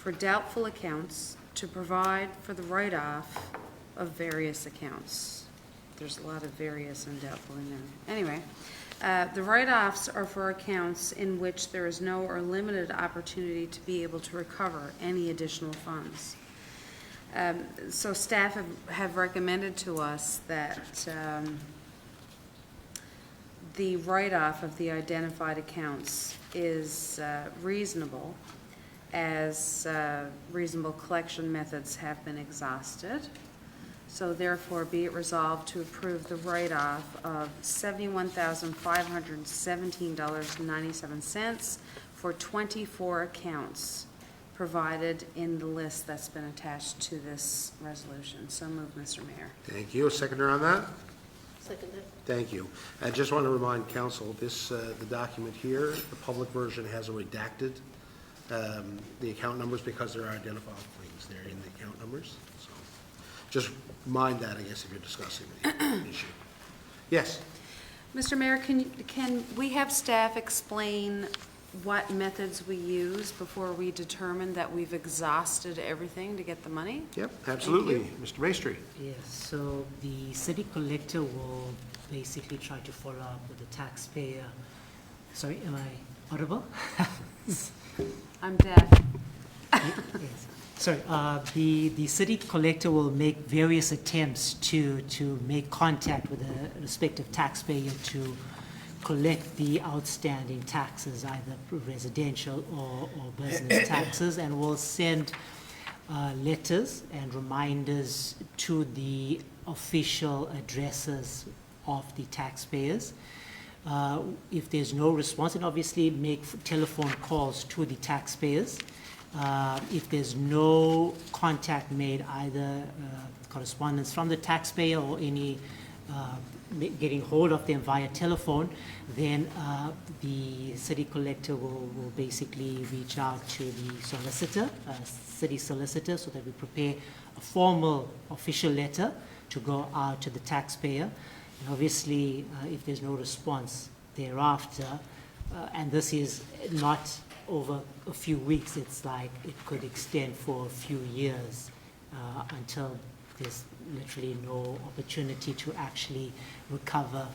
for doubtful accounts to provide for the write-off of various accounts. There's a lot of various and doubtful in there. Anyway, the write-offs are for accounts in which there is no or limited opportunity to be able to recover any additional funds. So staff have recommended to us that the write-off of the identified accounts is reasonable, as reasonable collection methods have been exhausted. So therefore, be it resolved to approve the write-off of $71,517.97 for 24 accounts provided in the list that's been attached to this resolution. So moved, Mr. Mayor. Thank you. A seconder on that? Seconded. Thank you. I just want to remind council, this, the document here, the public version has redacted the account numbers because there are identified claims there in the account numbers. So just mind that, I guess, if you're discussing the issue. Yes? Mr. Mayor, can we have staff explain what methods we use before we determine that we've exhausted everything to get the money? Yep, absolutely. Mr. Maestri. Yes, so the city collector will basically try to follow up with the taxpayer. Sorry, am I audible? I'm deaf. Yes. Sorry, the city collector will make various attempts to make contact with the respective taxpayer to collect the outstanding taxes, either residential or business taxes, and will send letters and reminders to the official addresses of the taxpayers. If there's no response, then obviously make telephone calls to the taxpayers. If there's no contact made, either correspondence from the taxpayer or any getting hold of them via telephone, then the city collector will basically reach out to the solicitor, city solicitor, so that we prepare a formal official letter to go out to the taxpayer. And obviously, if there's no response thereafter, and this is not over a few weeks, it's like it could extend for a few years until there's literally no opportunity to actually recover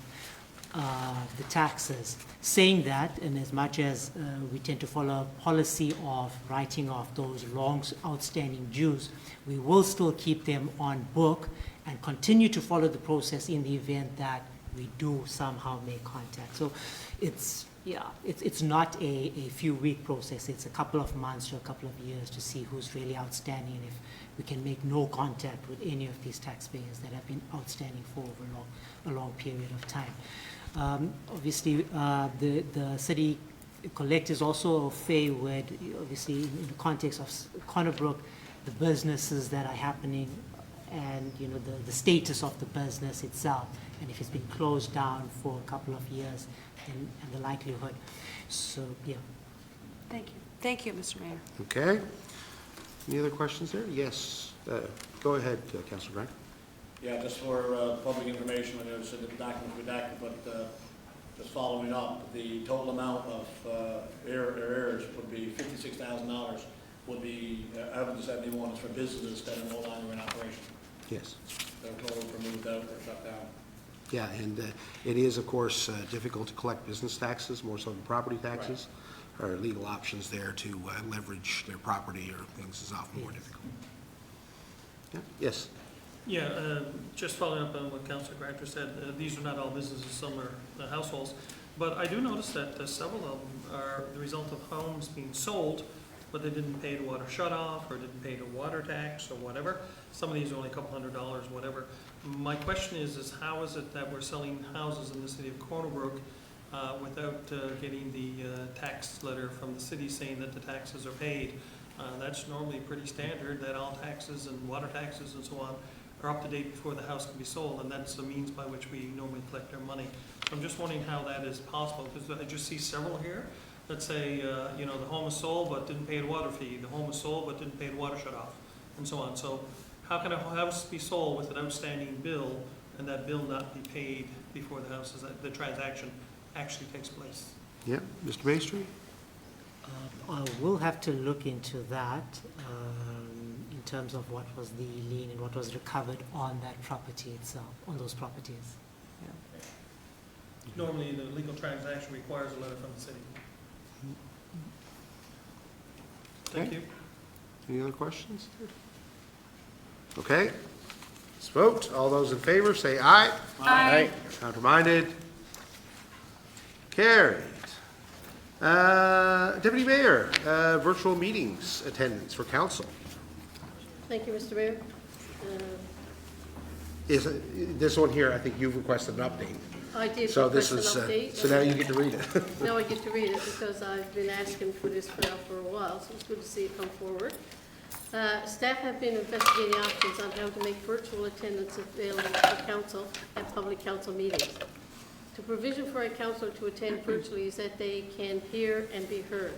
the taxes. Saying that, and as much as we tend to follow a policy of writing off those long outstanding dues, we will still keep them on book and continue to follow the process in the event that we do somehow make contact. So it's not a few week process. It's a couple of months to a couple of years to see who's really outstanding, and if we can make no contact with any of these taxpayers that have been outstanding for over a long period of time. Obviously, the city collectors also favored, obviously in the context of Corner Brook, the businesses that are happening and the status of the business itself, and if it's been closed down for a couple of years, and the likelihood. So, yeah. Thank you, Mr. Mayor. Okay. Any other questions there? Yes. Go ahead, Councilor Grant. Yeah, just for public information, I know you said that the document's redacted, but just following up, the total amount of errors would be $56,000, would be, out of the 71 is for businesses that are no longer in operation. Yes. They're closed or moved out or shut down. Yeah, and it is, of course, difficult to collect business taxes, more so than property taxes. Our legal options there to leverage their property or things is often more difficult. Yeah. Yes. Yeah, just following up on what Councilor Granter said, these are not all businesses, some are households. But I do notice that several of them are the result of homes being sold, but they didn't pay the water shut-off or didn't pay the water tax or whatever. Some of these are only a couple $100, whatever. My question is how is it that we're selling houses in the city of Corner Brook without getting the tax letter from the city saying that the taxes are paid? That's normally pretty standard, that all taxes and water taxes and so on are up to date before the house can be sold, and that's the means by which we normally collect our money. I'm just wondering how that is possible, because I just see several here that say, the home is sold but didn't pay the water fee, the home is sold but didn't pay the water shut-off, and so on. So how can a house be sold with an outstanding bill and that bill not be paid before the transaction actually takes place? Yeah. Mr. Maestri? I will have to look into that in terms of what was the lien and what was recovered on that property itself, on those properties. Normally, the legal transaction requires a letter from the city. Thank Okay. you. Any other questions? Okay, let's vote. All those in favor, say aye. Aye. Counterminded? Carried. Deputy Mayor, virtual meetings attendance for council. Thank you, Mr. Mayor. Is, this one here, I think you've requested an update. I did So this request an is, update. so now you get to read it. Now I get to read it because I've been asking for this now for a while, so it's good to see it come forward. Staff have been investigating options on how to make virtual attendance available for council at public council meetings. The provision for a councillor to attend virtually is that they can hear and be heard.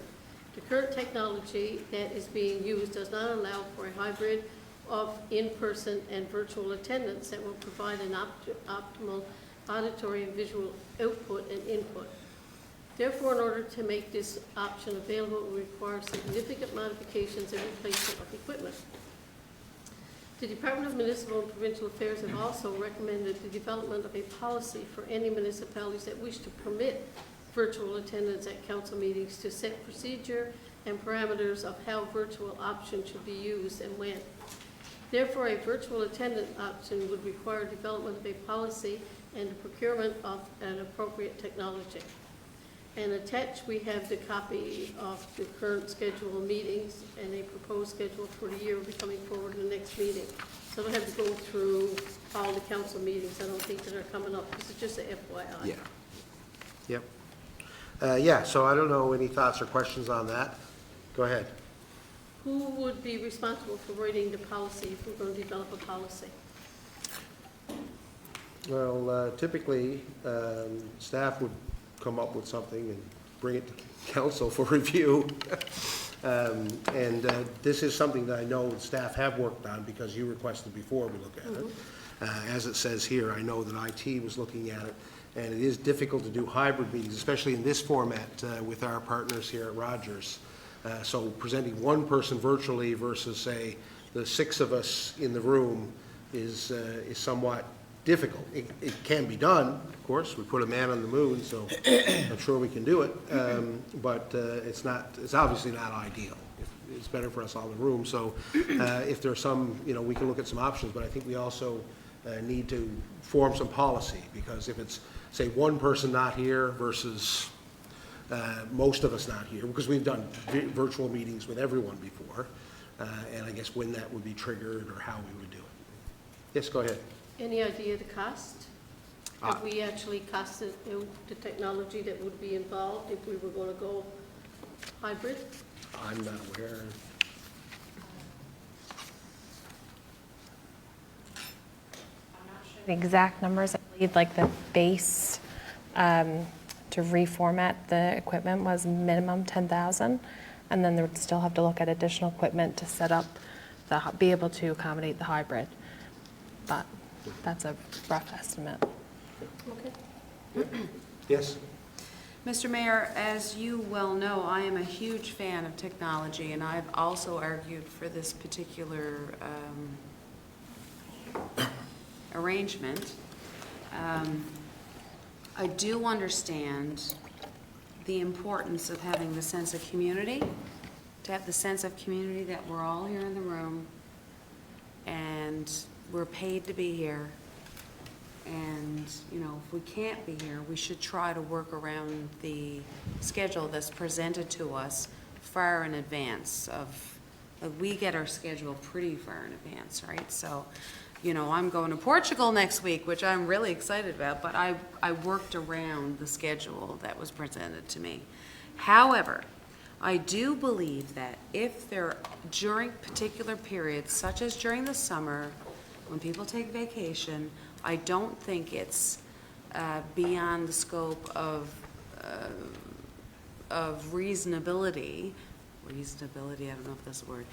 The current technology that is being used does not allow for a hybrid of in-person and virtual attendance that will provide an optimal auditory and visual output and input. Therefore, in order to make this option available, it will require significant modifications and replacement of equipment. The Department of Municipal and Provincial Affairs have also recommended the development of a policy for any municipalities that wish to permit virtual attendance at council meetings to set procedure and parameters of how virtual option should be used and when. Therefore, a virtual attendance option would require development of a policy and the procurement of an appropriate technology. And attached, we have the copy of the current schedule of meetings and a proposed schedule for the year will be coming forward in the next meeting. So I don't have to go through all the council meetings, I don't think, that are coming up. This is just a FYI. Yeah. Yep. Yeah, so I don't know, any thoughts or questions on that? Go ahead. Who would be responsible for writing the policy if we're going to develop a policy? Well, typically, staff would come up with something and bring it to council for review. And this is something that I know the staff have worked on because you requested before we look at it. As it says here, I know that IT was looking at it, and it is difficult to do hybrid meetings, especially in this format with our partners here at Rogers. So presenting one person virtually versus, say, the 6 of us in the room is somewhat difficult. It can be done, of course. We put a man on the moon, so I'm sure we can do it. But it's obviously not ideal. It's better for us all in the room. So if there's some, we can look at some options, but I think we also need to form some policy, because if it's, say, one person not here versus most of us not here, because we've done virtual meetings with everyone before, and I guess when that would be triggered or how we would do it. Yes, go ahead. Any idea the cost? Have we actually costed out the technology that would be involved if we were going to go hybrid? I'm not aware. The exact numbers, I believe, like the base to reformat the equipment was minimum 10,000, and then they would still have to look at additional equipment to set up be able to accommodate the hybrid. But that's a rough estimate. Okay. Yes? Mr. Mayor, as you well know, I am a huge fan of technology, and I've also argued for this particular arrangement. I do understand the importance of having the sense of community, to have the sense of community that we're all here in the room, and we're paid to be here. And, if we can't be here, we should try to work around the schedule that's presented to us far in advance we get our schedule pretty far in advance, right? So, I'm going to Portugal next week, which I'm really excited about, but I worked around the schedule that was presented to me. However, I do believe that if during particular periods, such as during the summer, when people take vacation, I don't think it's beyond the scope of reasonability, I don't know if that's a word,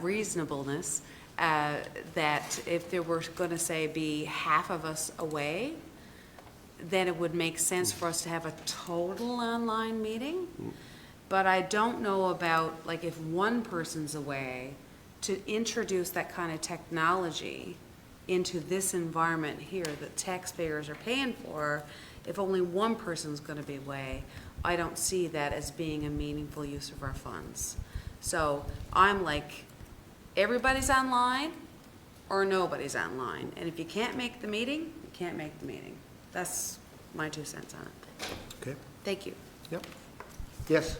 reasonableness, that if there were going to, say, be half of us away, then it would make sense for us to have a total online meeting. But I don't know about, like, if one person's away, to introduce that kind of technology into this environment here that taxpayers are paying for, if only one person's gonna be away, I don't see that as being a meaningful use of our funds. So I'm like, everybody's online or nobody's online. And if you can't make the meeting, you can't make the meeting. That's my 2 cents on it. Okay, Thank you. yep. Yes,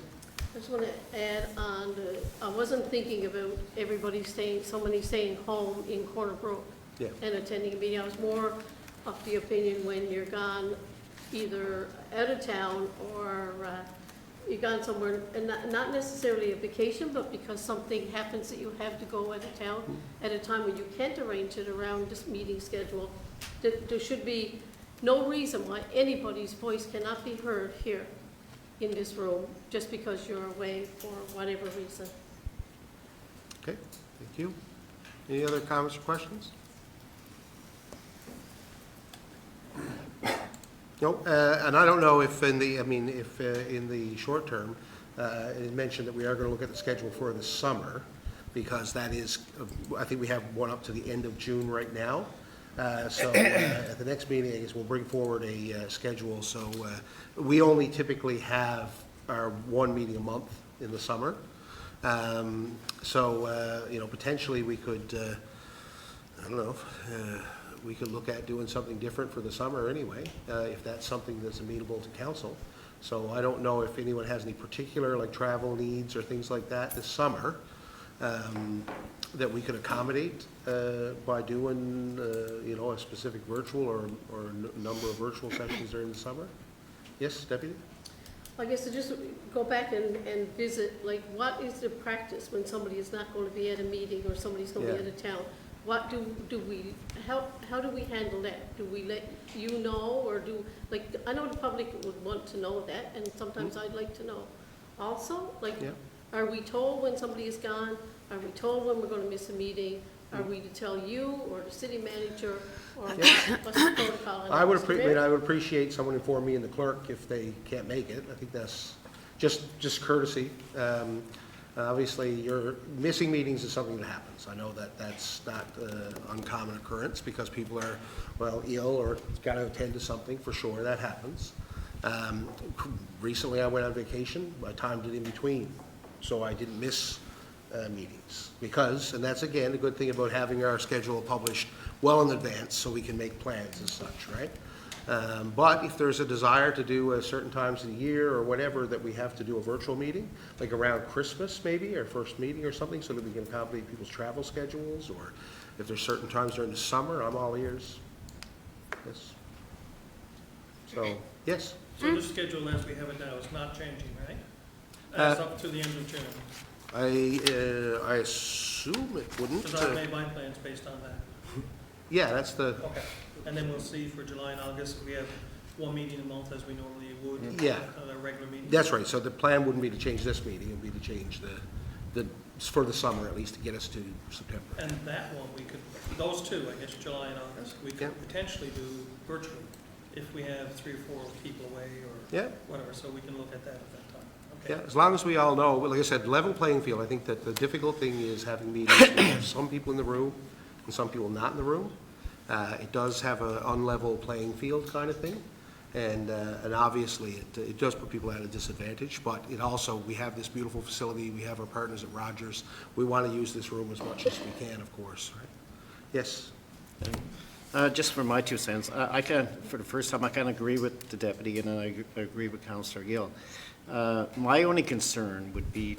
I just want to add on, I wasn't thinking about everybody staying, so many staying home in Corner Brook Yeah. and attending a meeting. I was more of the opinion when you're gone, either out of town or you're gone somewhere, and not necessarily a vacation, but because something happens that you have to go out of town at a time when you can't arrange it around this meeting schedule. There should be no reason why anybody's voice cannot be heard here in this room, just because you're away for whatever reason. okay, thank you. Any other comments or questions? No, and I don't know if in the, in the short term, it mentioned that we are going to look at the schedule for the summer, because that is, I think we have one up to the end of June right now. So at the next meeting, I guess we'll bring forward a schedule. So we only typically have our one meeting a month in the summer. Potentially we could, I don't know, we could look at doing something different for the summer anyway, if that's something that's amenable to council. So I don't know if anyone has any particular, like, travel needs or things like that this summer, that we could accommodate by doing, a specific virtual or number of virtual sessions during the summer. Yes, Deputy? I guess to just go back and visit, like, what is the practice when somebody is not going to be at a meeting or somebody's going to be Yeah. out of town? What do we, how do we handle that? Do we let you know, or I know the public would want to know that, and sometimes I'd like to know. Also, Yeah. are we told when somebody is gone? Are we told when we're going to miss a meeting? Are we to tell you or the city manager, or what's the protocol? I would appreciate someone inform me and the clerk if they can't make it. I think that's just courtesy. Obviously, your missing meetings is something that happens. I know that that's not uncommon occurrence, because people are, ill or got to attend to something, for sure, that happens. Recently, I went on vacation. I timed it in between, so I didn't miss meetings. Because, and that's again, a good thing about having our schedule published well in advance, so we can make plans and such, right? But if there's a desire to do certain times of the year or whatever, that we have to do a virtual meeting, like around Christmas maybe, our first meeting or something, so that we can accommodate people's travel schedules, or if there's certain times during the summer, I'm all ears. Yes. So, yes. So this schedule as we have it now is not changing, right? As up to the end of June? I assume it wouldn't. Because I've made my plans based on that. Yeah, that's the, Okay. And then we'll see for July and August, if we have one meeting a month as we normally would. Yeah. A regular meeting. that's right. So the plan wouldn't be to change this meeting, it would be to change for the summer at least, to get us to September. And that one, we could, those two, I guess, July and August, we Yeah. could potentially do virtually if we have 3 or 4 people away or Yeah. whatever, so we can look at that at that time. Yeah, Okay. as long as we all know, like I said, level playing field. I think that the difficult thing is having meetings where there's some people in the room and some people not in the room. It does have an unlevel playing field kind of thing, and obviously it does put people at a disadvantage, but it also, we have this beautiful facility, we have our partners at Rogers. We want to use this room as much as we can, of course, right? Yes? Just for my 2 cents, I can, for the first time, I can agree with the deputy, and I agree with Councillor Gill. My only concern would be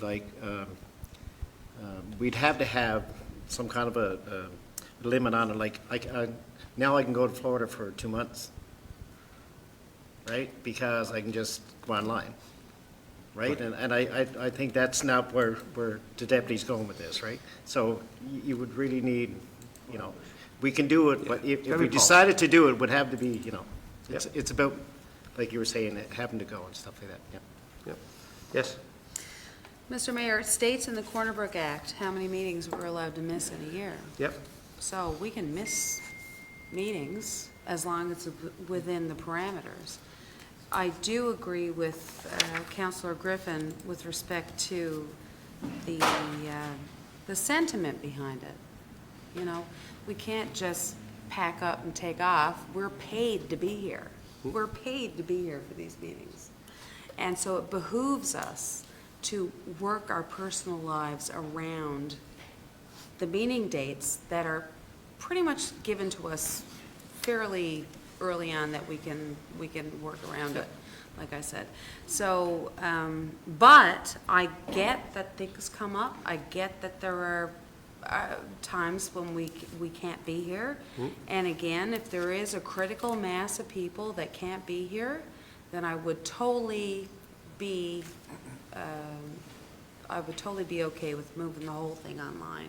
we'd have to have some kind of a limit on it, like, now I can go to Florida for 2 months, right? Because I can just go online, right? And I think that's not where the deputy's going with this, right? So you would really need, we can do it, but if gotta we be decided to do it, it would have to be, Yep. it's about, like you were saying, having to go and stuff like that, yeah. Yep. Yes? Mr. Mayor, it states in the Corner Brook Act how many meetings we're allowed to miss in a year. Yep. So we can miss meetings as long as it's within the parameters. I do agree with Councillor Griffin with respect to the sentiment behind it. You know, we can't just pack up and take off. We're paid to be here. We're paid to be here for these meetings. And so it behooves us to work our personal lives around the meeting dates that are pretty much given to us fairly early on, that we can work around it, like I said. So, but I get that things come up. I get that there are times when we can't be here. And again, if there is a critical mass of people that can't be here, then I would totally be okay with moving the whole thing online.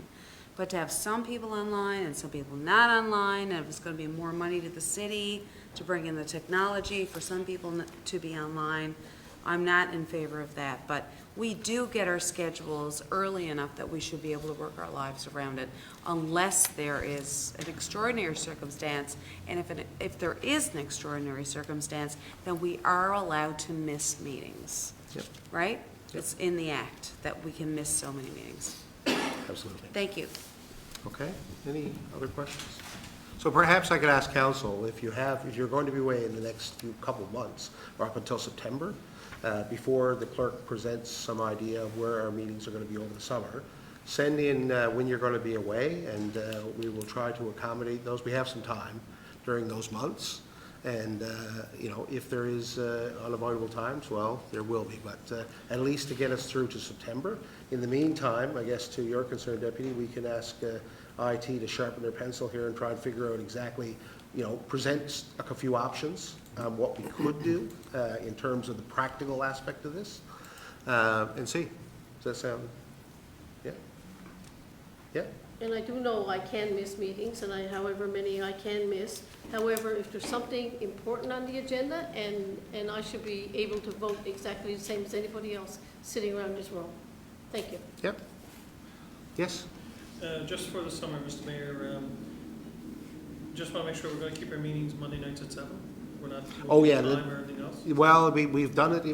But to have some people online and some people not online, and if it's going to be more money to the city to bring in the technology for some people to be online, I'm not in favor of that. But we do get our schedules early enough that we should be able to work our lives around it, unless there is an extraordinary circumstance. And if there is an extraordinary circumstance, then we are allowed to miss meetings. Yep. Right? It's in the act that we can miss so many meetings. Absolutely. Thank you. Okay, any other questions? So perhaps I could ask council, if you're going to be away in the next couple months, or up until September, before the clerk presents some idea of where our meetings are going to be over the summer, send in when you're going to be away, and we will try to accommodate those. We have some time during those months, and you know, if there is unavoidable times, well, there will be, but at least to get us through to September. In the meantime, I guess to your concern, Deputy, we can ask IT to sharpen their pencil here and try and figure out exactly, you know, present a few options, what we could do in terms of the practical aspect of this, and see. Does that sound, yeah? Yeah? And I do know I can miss meetings, and however many I can miss. However, if there's something important on the agenda, and I should be able to vote exactly the same as anybody else sitting around this room. Thank you. Yep. Yes? Just for the summer, Mr. Mayor, just want to make sure we're going to keep our meetings Monday nights at 7. We're not Oh, yeah, moving time or anything else. Well, we've done it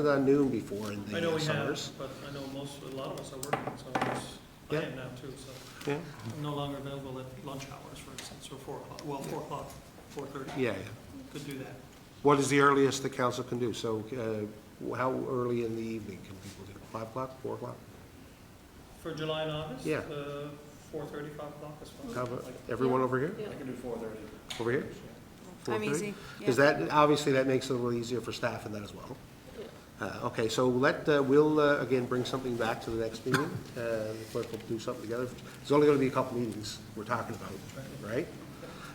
on noon before in I know the we summers. have, but I know a lot of us are working, so I Yeah. am now too, so Yeah, I'm no longer available at lunch hours, for instance, or 4 o'clock, well, 4 o'clock, 4:30. yeah. Could do that. What is the earliest the council can do? So how early in the evening can people do? 5 o'clock, 4 o'clock? For July and August? Yeah. 4:30, 5 o'clock is fine. How about everyone over here? Yeah. I can do 4:30. Over here? I'm 4:30? easy. Because that, obviously, that makes it a little easier for staff and that as well. Yeah. Okay, so we'll, again, bring something back to the next meeting. The clerk will do something together. There's only going to be a couple meetings we're talking about, right?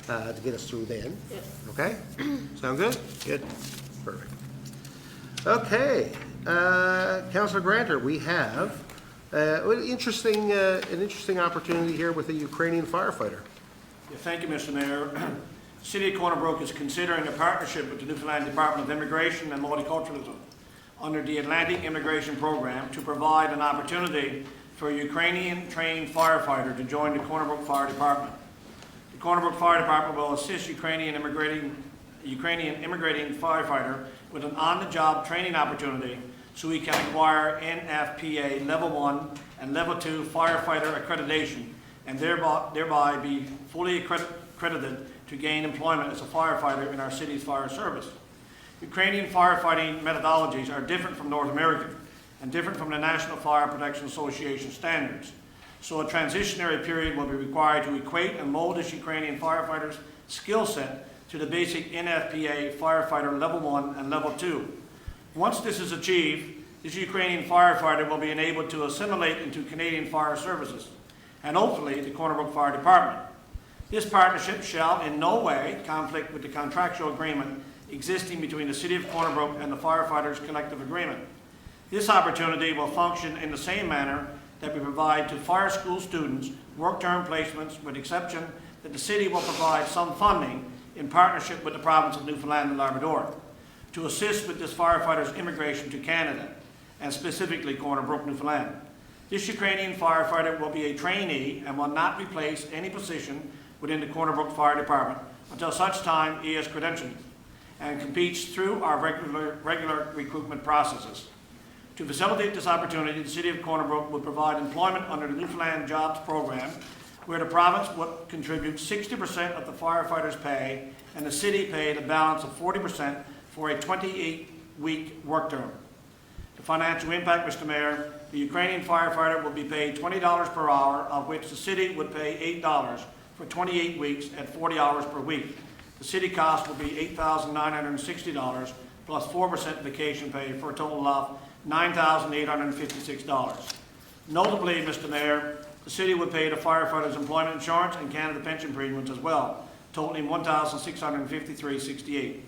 To get us through then. Yeah. Okay? Sound good? Good. Perfect. Okay, Councillor Granter, we have an interesting opportunity here with a Ukrainian firefighter. Yeah, thank you, Mr. Mayor. City of Corner Brook is considering a partnership with the Newfoundland Department of Immigration and Multiculturalism under the Atlantic Immigration Program to provide an opportunity for a Ukrainian-trained firefighter to join the Corner Brook Fire Department. The Corner Brook Fire Department will assist Ukrainian immigrating firefighter with an on-the-job training opportunity so he can acquire NFPA Level 1 and Level 2 firefighter accreditation and thereby be fully accredited to gain employment as a firefighter in our city's fire service. Ukrainian firefighting methodologies are different from North American and different from the National Fire Protection Association standards. So a transitionary period will be required to equate and mold this Ukrainian firefighter's skill set to the basic NFPA firefighter Level 1 and Level 2. Once this is achieved, this Ukrainian firefighter will be enabled to assimilate into Canadian Fire Services and hopefully the Corner Brook Fire Department. This partnership shall in no way conflict with the contractual agreement existing between the City of Corner Brook and the Firefighters Collective Agreement. This opportunity will function in the same manner that we provide to fire school students work-term placements, with the exception that the city will provide some funding in partnership with the province of Newfoundland and Labrador to assist with this firefighter's immigration to Canada, and specifically Corner Brook, Newfoundland. This Ukrainian firefighter will be a trainee and will not replace any position within the Corner Brook Fire Department until such time he is credentialed. and competes through our regular recruitment processes. To facilitate this opportunity, the City of Corner Brook would provide employment under the Newfoundland Jobs Program, where the province would contribute 60% of the firefighters' pay, and the city paid a balance of 40% for a 28-week work term. The financial impact, Mr. Mayor, the Ukrainian firefighter will be paid $20 per hour, of which the city would pay $8 for 28 weeks at 40 hours per week. The city cost will be $8,960 plus 4% vacation pay for a total of $9,856. Notably, Mr. Mayor, the city would pay the firefighters' employment insurance and Canada pension premiums as well, totaling $1,653.68.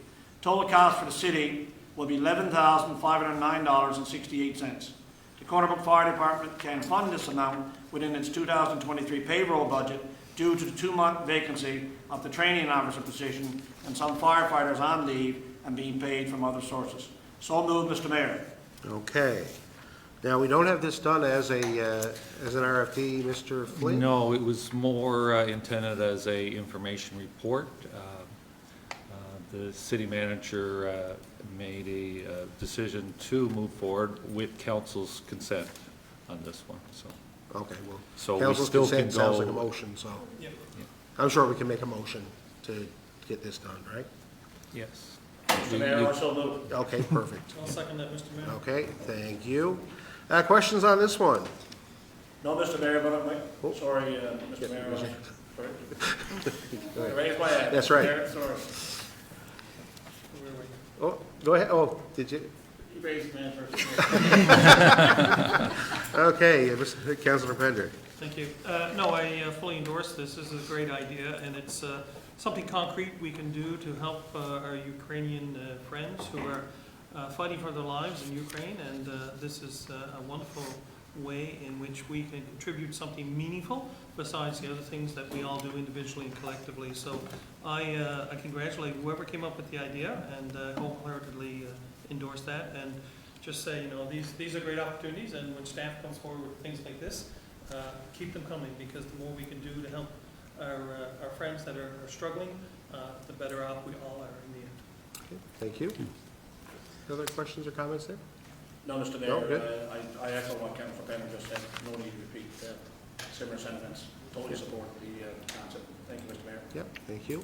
Total cost for the city will be $11,509.68. The Corner Brook Fire Department can fund this amount within its 2023 payroll budget due to the 2-month vacancy of the training officer position and some firefighters on leave and being paid from other sources. So moved, Mr. Mayor. Okay. Now, we don't have this done as an RFP, Mr. Flynn? No, it was more intended as a information report. The city manager made a decision to move forward with council's consent on this one, so. Okay, well, So we council's still consent can sounds go- like a motion, so. Yep. I'm sure we can make a motion to get this done, right? Yes. Mr. Mayor, I so moved. Okay, perfect. I'll second that, Mr. Mayor. Okay, thank you. Questions on this one? No, Mr. Mayor, but Oh. sorry, Mr. Mayor. I raised my hand. That's right. Mayor, sorry. Where were we? Oh, go ahead. Oh, did you? You raised my hand first. Okay, Councilor Pendrick. Thank you. No, I fully endorse this. This is a great idea, and it's something concrete we can do to help our Ukrainian friends who are fighting for their lives in Ukraine, and this is a wonderful way in which we can contribute something meaningful besides the other things that we all do individually and collectively. So I congratulate whoever came up with the idea and wholeheartedly endorse that, and just say, you know, these are great opportunities, and when staff comes forward with things like this, keep them coming, because the more we can do to help our friends that are struggling, the better off we all are in the end. Okay, thank you. Other questions or comments there? No, Mr. No, Mayor, good. I echo what Councilor Penner just said. No need to repeat similar sentiments. Totally support the concept. Thank you, Mr. Mayor. Yep, thank you.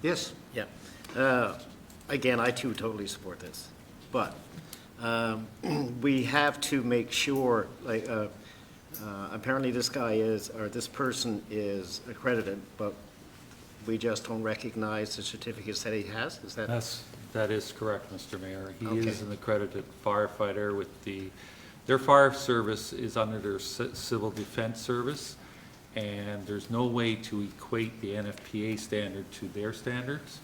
Yes? Yeah. Again, I too totally support this, but we have to make sure, like, apparently this guy is, or this person is accredited, but we just don't recognize the certificates that he has? Is that? That is correct, Mr. Mayor. He Okay. is an accredited firefighter with their fire service is under their civil defense service, and there's no way to equate the NFPA standard to their standards.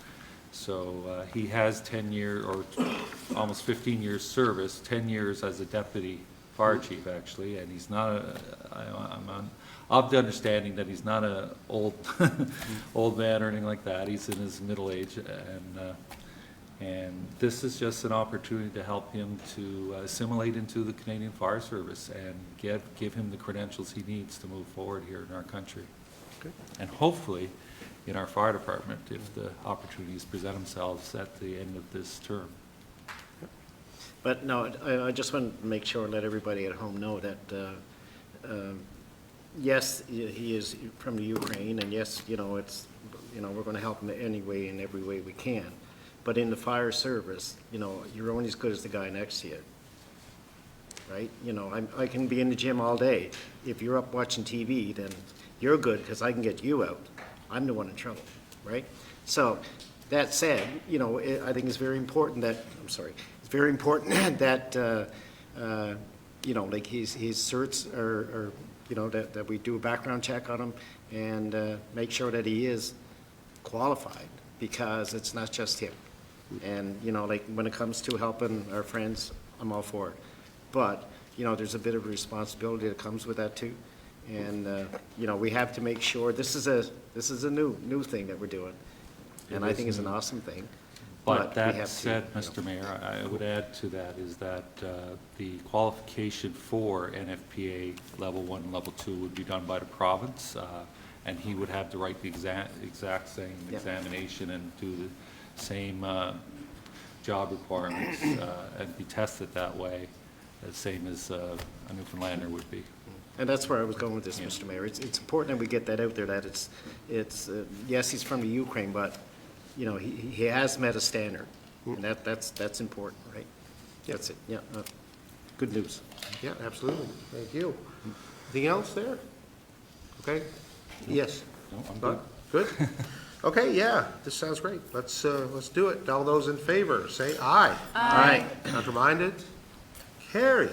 So he has 10-year or almost 15 years service, 10 years as a deputy fire chief, actually, and he's not I'm of the understanding that he's not an old man or anything like that. He's in his middle age, and this is just an opportunity to help him to assimilate into the Canadian Fire Service and give him the credentials he needs to move forward here in our country. Okay. And hopefully, in our fire department, if the opportunities present themselves at the end of this term. But no, I just want to make sure and let everybody at home know that, yes, he is from the Ukraine, and yes, you know, we're going to help him in every way we can. But in the fire service, you know, you're only as good as the guy next to you, right? You know, I can be in the gym all day. If you're up watching TV, then you're good because I can get you out. I'm the one in trouble, right? So that said, you know, I think it's very important that, it's very important that, you know, like his certs are, you know, that we do a background check on him and make sure that he is qualified, because it's not just him. And, you know, like when it comes to helping our friends, I'm all for it. But, you know, there's a bit of a responsibility that comes with that too. And, you know, we have to make sure, this is a new thing that we're doing. And I think it's an awesome thing. But we that have to, said, you know. Mr. Mayor, I would add to that is that the qualification for NFPA Level 1 and Level 2 would be done by the province, and he would have to write the exact same Yeah. examination and do the same job requirements and be tested that way, the same as a Newfoundlander would be. And that's where I was going with this, Mr. Mayor. It's important that we get that out there, that yes, he's from the Ukraine, but, you know, he has met a standard. And that's important, right? That's it, yeah. Good news. Yeah, absolutely. Thank you. Anything else there? Okay, yes. No, I'm good. Good? Okay, yeah, this sounds great. Let's do it. All those in favor, say aye. Aye. Counterminded? Carried.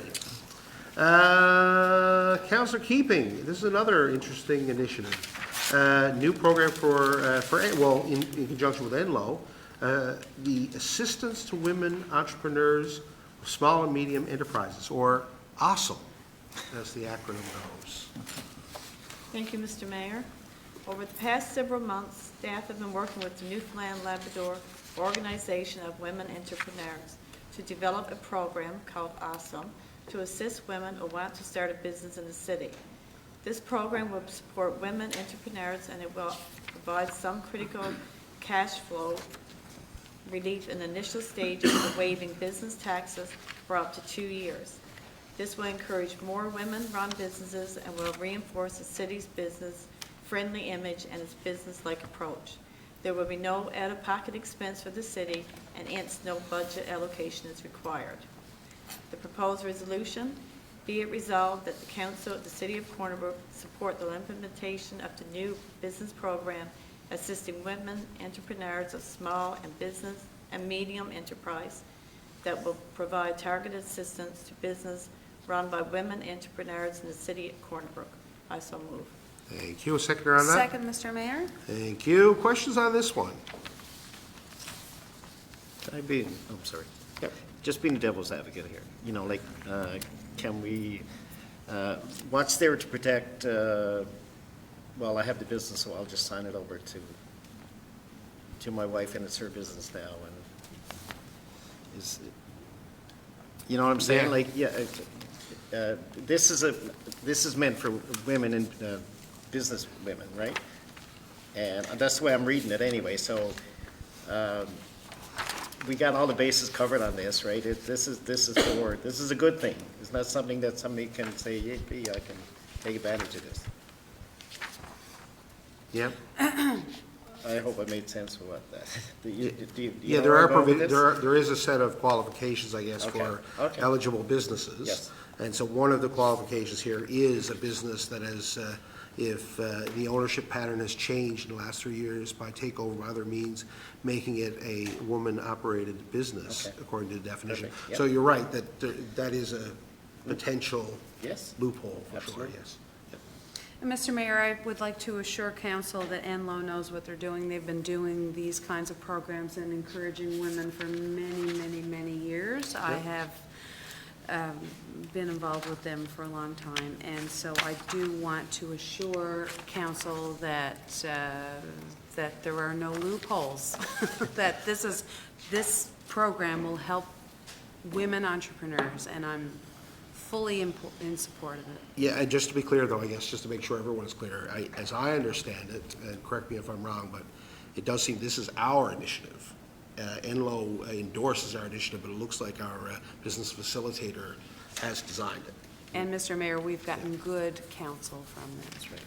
Counselor Keeping, this is another interesting initiative. New program in conjunction with ENLO, the Assistance to Women Entrepreneurs of Small and Medium Enterprises, or ASSEM, as the acronym goes. Thank you, Mr. Mayor. Over the past several months, staff have been working with the Newfoundland Labrador Organization of Women Entrepreneurs to develop a program called ASSEM to assist women who want to start a business in the city. This program will support women entrepreneurs, and it will provide some critical cash flow relief in the initial stages of waiving business taxes for up to 2 years. This will encourage more women-run businesses and will reinforce the city's business-friendly image and its business-like approach. There will be no out-of-pocket expense for the city, and hence no budget allocation is required. The proposed resolution, be it resolved that the Council of the City of Corner Brook support the implementation of the new business program assisting women entrepreneurs of small and business and medium enterprise that will provide targeted assistance to business run by women entrepreneurs in the City of Corner Brook. I so move. Thank you. A seconder on that? Second, Mr. Mayor. Thank you. Questions on this one? I'm sorry. Yep. Just being the devil's advocate here, you know, like, can we, what's there to protect, well, I have the business, so I'll just sign it over to my wife, and it's her business now, and you know what I'm saying? Yeah. Like, this is meant for women and business women, right? And that's the way I'm reading it anyway, so, we got all the bases covered on this, right? This is a good thing. It's not something that somebody can say, yippee, I can take advantage of this. Yeah. I hope I made sense of what that. Do you Yeah, know there where are, I'm going with this? there is a set of qualifications, I guess, Okay, for okay. eligible businesses. Yes. And so one of the qualifications here is a business that has, if the ownership pattern has changed in the last 3 years by takeover by other means, making it a woman-operated business, Okay. according to the definition. Perfect, yep. So you're right, that is a potential Yes. loophole, for sure, Absolutely. yes. And Mr. Mayor, I would like to assure council that ENLO knows what they're doing. They've been doing these kinds of programs and encouraging women for many, many, many years. I have been involved with them for a long time, and so I do want to assure council that that there are no loopholes, that this program will help women entrepreneurs, and I'm fully in support of it. Yeah, and just to be clear, though, I guess, just to make sure everyone's clear, as I understand it, and correct me if I'm wrong, but it does seem this is our initiative. ENLO endorses our initiative, but it looks like our business facilitator has designed it. And Mr. Mayor, we've gotten good counsel from them. That's right.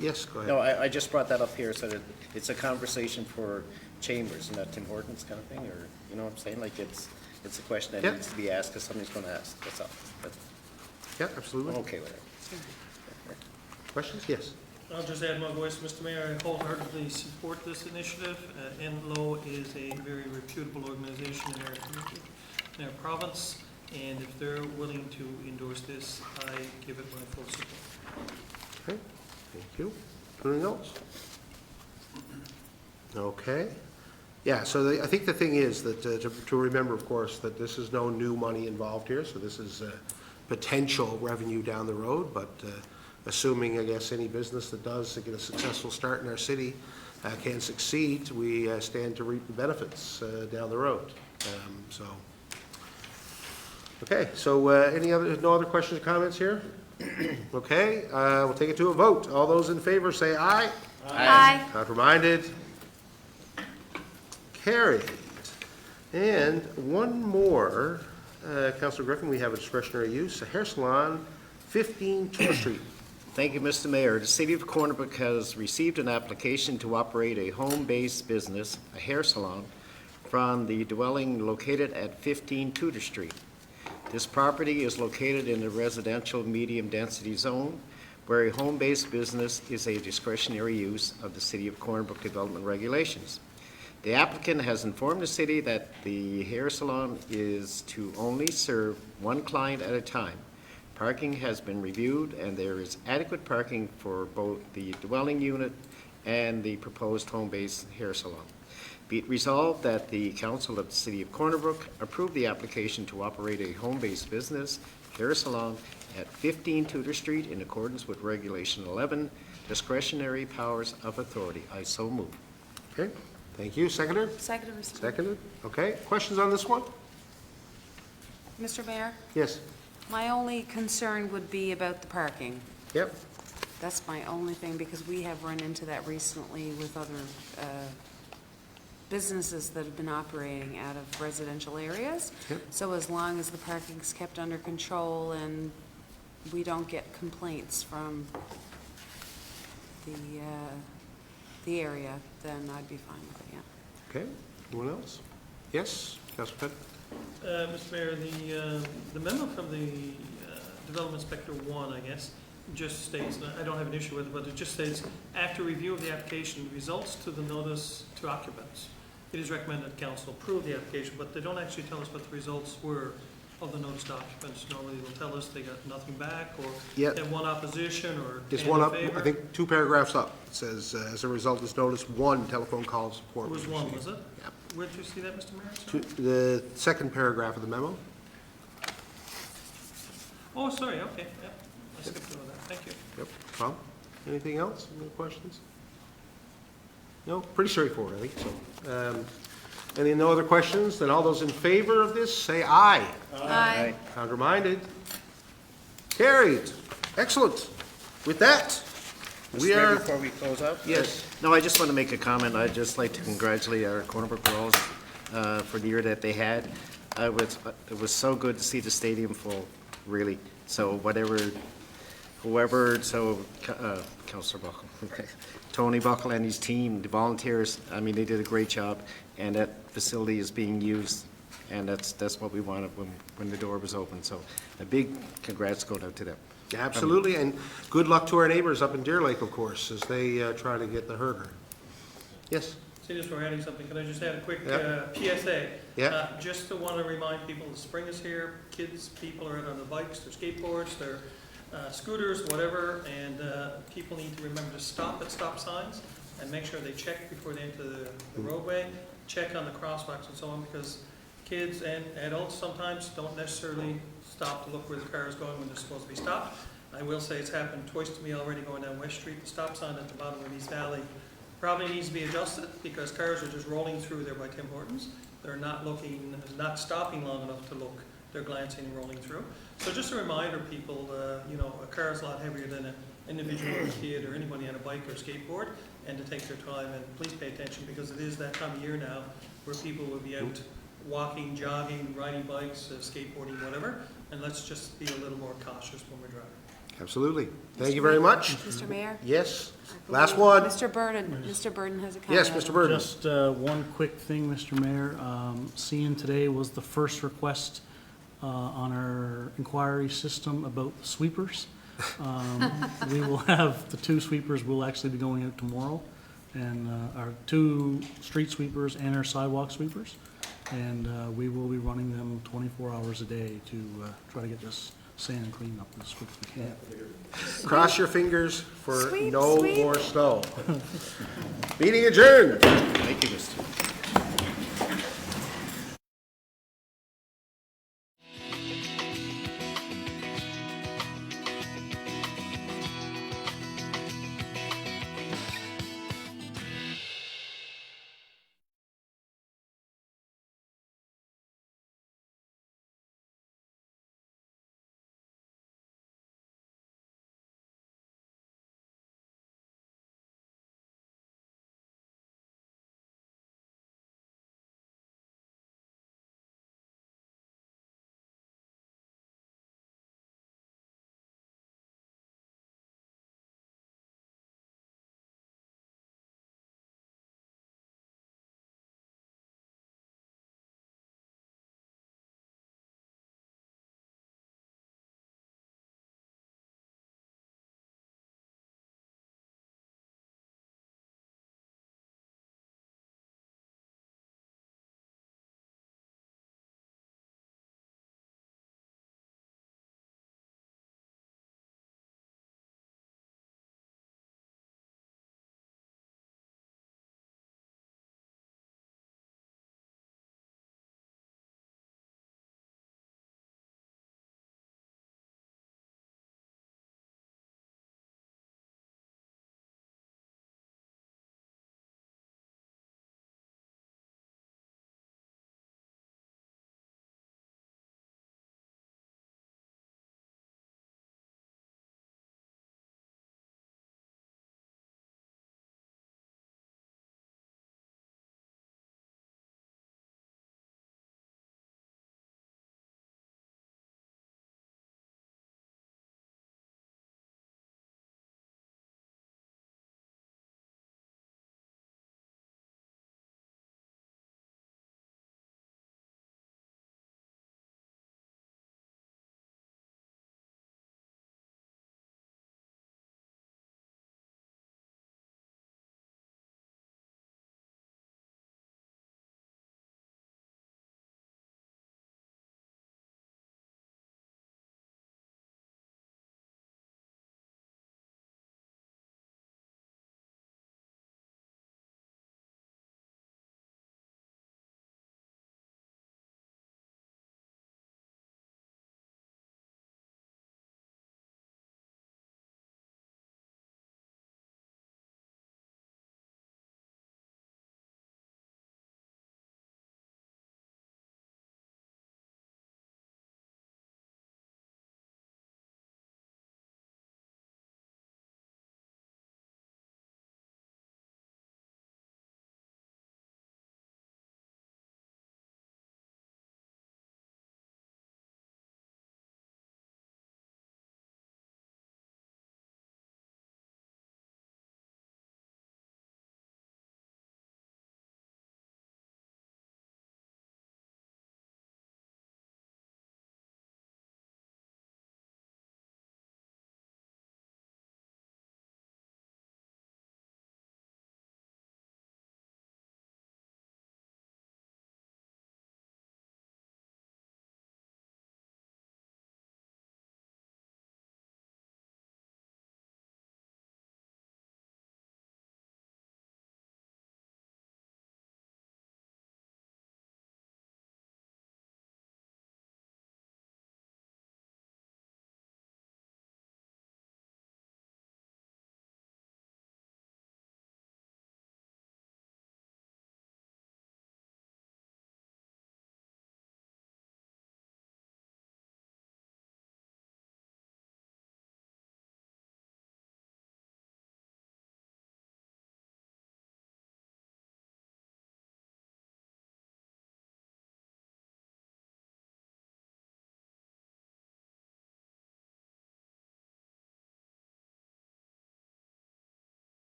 Yes, go ahead. No, I just brought that up here so that it's a conversation for chambers, not Tim Hortons kind of thing, or, you know what I'm saying? Like, it's a question that Yeah. needs to be asked because somebody's going to ask, that's all. But Yeah, absolutely. I'm okay with it. Questions? Yes. I'll just add my voice, Mr. Mayor. I wholeheartedly support this initiative. ENLO is a very reputable organization in our community, in our province, and if they're willing to endorse this, I give it my full support. Okay, thank you. Anything else? Okay. Yeah, so I think the thing is that to remember, of course, that this is no new money involved here, so this is potential revenue down the road, but assuming, I guess, any business that does get a successful start in our city can succeed, we stand to reap the benefits down the road. So, okay, so no other questions or comments here? Okay, we'll take it to a vote. All those in favor say aye. Aye. Counterminded? carried. And one more, Councillor Griffin, we have a discretionary use, a hair salon, 15 Tudor Street. Thank you, Mr. Mayor. The City of Corner Brook has received an application to operate a home-based business, a hair salon, from the dwelling located at 15 Tudor Street. This property is located in a residential medium-density zone where a home-based business is a discretionary use of the City of Corner Brook development regulations. The applicant has informed the city that the hair salon is to only serve one client at a time. Parking has been reviewed, and there is adequate parking for both the dwelling unit and the proposed home-based hair salon. Be it resolved that the Council of the City of Corner Brook approve the application to operate a home-based business hair salon at 15 Tudor Street in accordance with Regulation 11, discretionary powers of authority. I so move. Okay, thank you. Seconder? Second, Mr. Mayor. Seconded. Okay, questions on this one? Mr. Mayor, Yes. my only concern would be about the parking. Yep. That's my only thing, because we have run into that recently with other businesses that have been operating out of residential areas. Yep. So as long as the parking's kept under control and we don't get complaints from the area, then I'd be fine with it, yeah. Okay, anyone else? Yes, Councillor Penn? Mr. Mayor, the memo from the Development Inspector 1, I guess, just states, and I don't have an issue with it, but it just states, after review of the application, results to the notice to occupants, it is recommended that council approve the application, but they don't actually tell us what the results were of the notice to occupants. Normally they'll tell us they got nothing back, or Yeah. they had one opposition, or It's 10 one in up, favor. I think 2 paragraphs up. It says, as a result of this notice, 1 telephone call of support. It was one, was it? Yep. Where'd you see that, Mr. Mayor? Sorry. The second paragraph of the memo. Oh, sorry, okay, yep. I skipped over that, thank you. Yep. Tom, anything else? Any questions? No, pretty straightforward, I think, so. Any, no other questions? Then all those in favor of this, say aye. Aye. Counter-minded? Carried. Excellent. With that, we Mr. Mayor, are, before we close up? yes, No, I just want to make a comment. I'd just like to congratulate our Corner Brook Girls for the year that they had. It was so good to see the stadium full, really. So Councillor Buckle, Tony Buckle and his team, the volunteers, I mean, they did a great job, and that facility is being used, and that's what we wanted when the door was open. So a big congrats go out to them. absolutely, and good luck to our neighbors up in Deer Lake, of course, as they try to get the herder. Yes? See, just for adding something, can I just add a quick Yep. PSA? Yeah. Just to want to remind people, the spring is here, kids, people are out on their bikes, their skateboards, their scooters, whatever, and people need to remember to stop at stop signs and make sure they check before they enter the roadway, check on the crosswalks and so on, because kids and adults sometimes don't necessarily stop to look where the car is going when they're supposed to be stopped. I will say it's happened twice to me already going down West Street. The stop sign at the bottom of East Valley probably needs to be adjusted because cars are just rolling through there by Tim Hortons. They're not looking, not stopping long enough to look. They're glancing and rolling through. So just a reminder, people, you know, a car is a lot heavier than an individual or a kid or anybody on a bike or skateboard, and to take their time and please pay attention because it is that time of year now where people will be out walking, jogging, riding bikes, skateboarding, whatever, and let's just be a little more cautious when we're driving. Absolutely. Thank you very much. Mr. Mayor? Yes? Last one. Mr. Burden has a comment. Yes, Mr. Burden. Just one quick thing, Mr. Mayor. Seeing today was the first request on our inquiry system about the sweepers. We will have, the 2 sweepers will actually be going out tomorrow, and our 2 street sweepers and our sidewalk sweepers. And we will be running them 24 hours a day to try to get this sand and clean up as quick as we can. Cross your fingers for Sweep, no sweep. more snow. Meeting adjourned. Thank you, Mr.